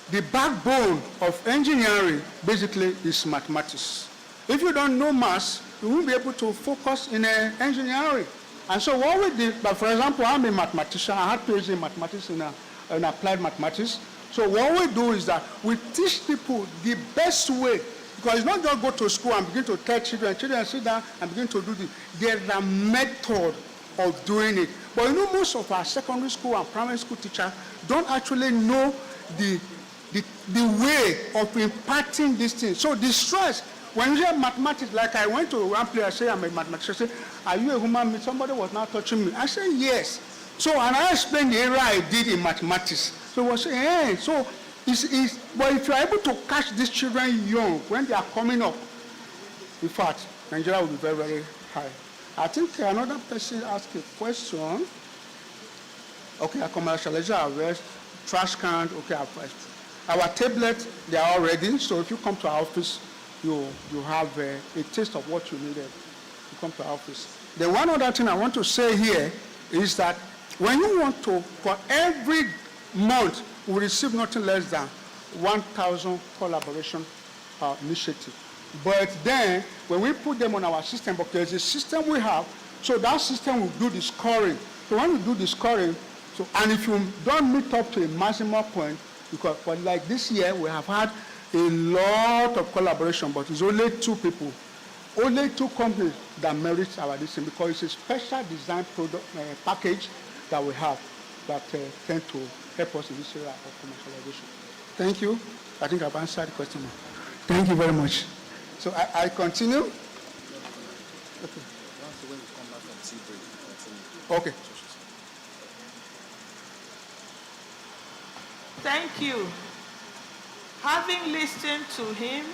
S18: the backbone of engineering basically is mathematics. If you don't know maths, you won't be able to focus in engineering. And so what we did, but for example, I'm a mathematician. I had PhD in mathematics in applied mathematics. So what we do is that we teach people the best way, because it's not just go to school and begin to tell children sit down and begin to do this. There's a method of doing it. But most of our secondary school and primary school teachers don't actually know the way of imparting these things. So the stress, when you hear mathematics, like I went to one place, I say I'm a mathematician, I say, are you a human being? Somebody was now touching me. I said, yes. So, and I explained the area I did in mathematics. So I was saying, hey, so but if you're able to catch these children young, when they are coming up, in fact, Nigeria will be very, very high. I think another person asked a question. Okay, our commercialize our trash can. Okay, our tablets, they are all ready. So if you come to our office, you have a taste of what you needed. You come to our office. Then one other thing I want to say here is that when you want to, for every month, we receive nothing less than 1,000 collaboration initiative. But then, when we put them on our system, because there's a system we have, so that system will do the scoring. So when we do the scoring, and if you don't meet up to a maximum point, because for like this year, we have had a lot of collaboration, but it's only 2 people, only 2 companies that merit our listing, because it's a special design product package that we have that tend to help us in this area of commercialization. Thank you. I think I've answered the question. Thank you very much. So I continue. Okay. Okay.
S8: Thank you. Having listened to him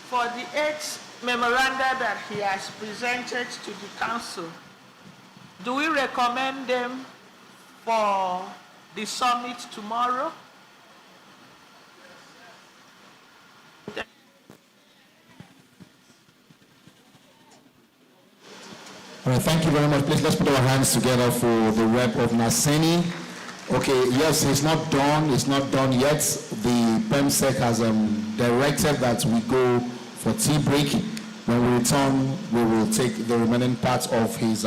S8: for the 8 memoranda that he has presented to the council, do we recommend them for the summit tomorrow?
S1: All right, thank you very much. Please, let's put our hands together for the rep of Naseni. Okay, yes, it's not done yet. The PEMSEC has directed that we go for tea break. When we return, we will take the remaining parts of his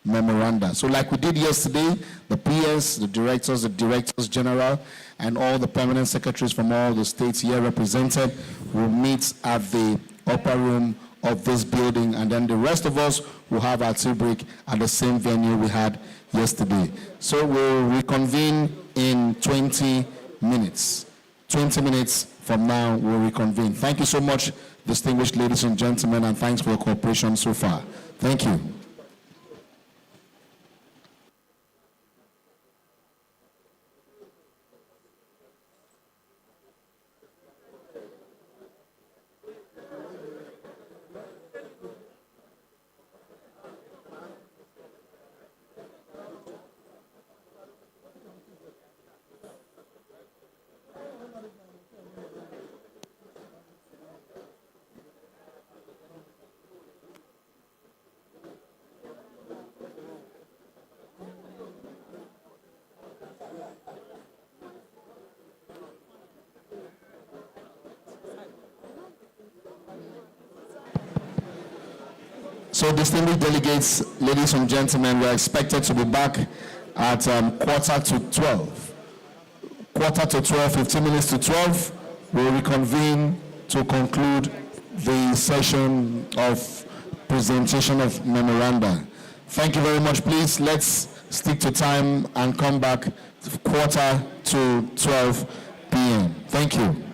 S1: memoranda. So like we did yesterday, the PS, the directors general, and all the permanent secretaries from all the states here represented will meet at the upper room of this building, and then the rest of us will have our tea break at the same venue we had yesterday. So we'll reconvene in 20 minutes. 20 minutes from now, we'll reconvene. Thank you so much, distinguished ladies and gentlemen, and thanks for your cooperation so far. Thank you. So distinguished delegates, ladies and gentlemen, we are expected to be back at 11:45. 11:45, 15 minutes to 12, we'll reconvene to conclude the session of presentation of memoranda. Thank you very much. Please, let's stick to time and come back 11:45 p.m. Thank you.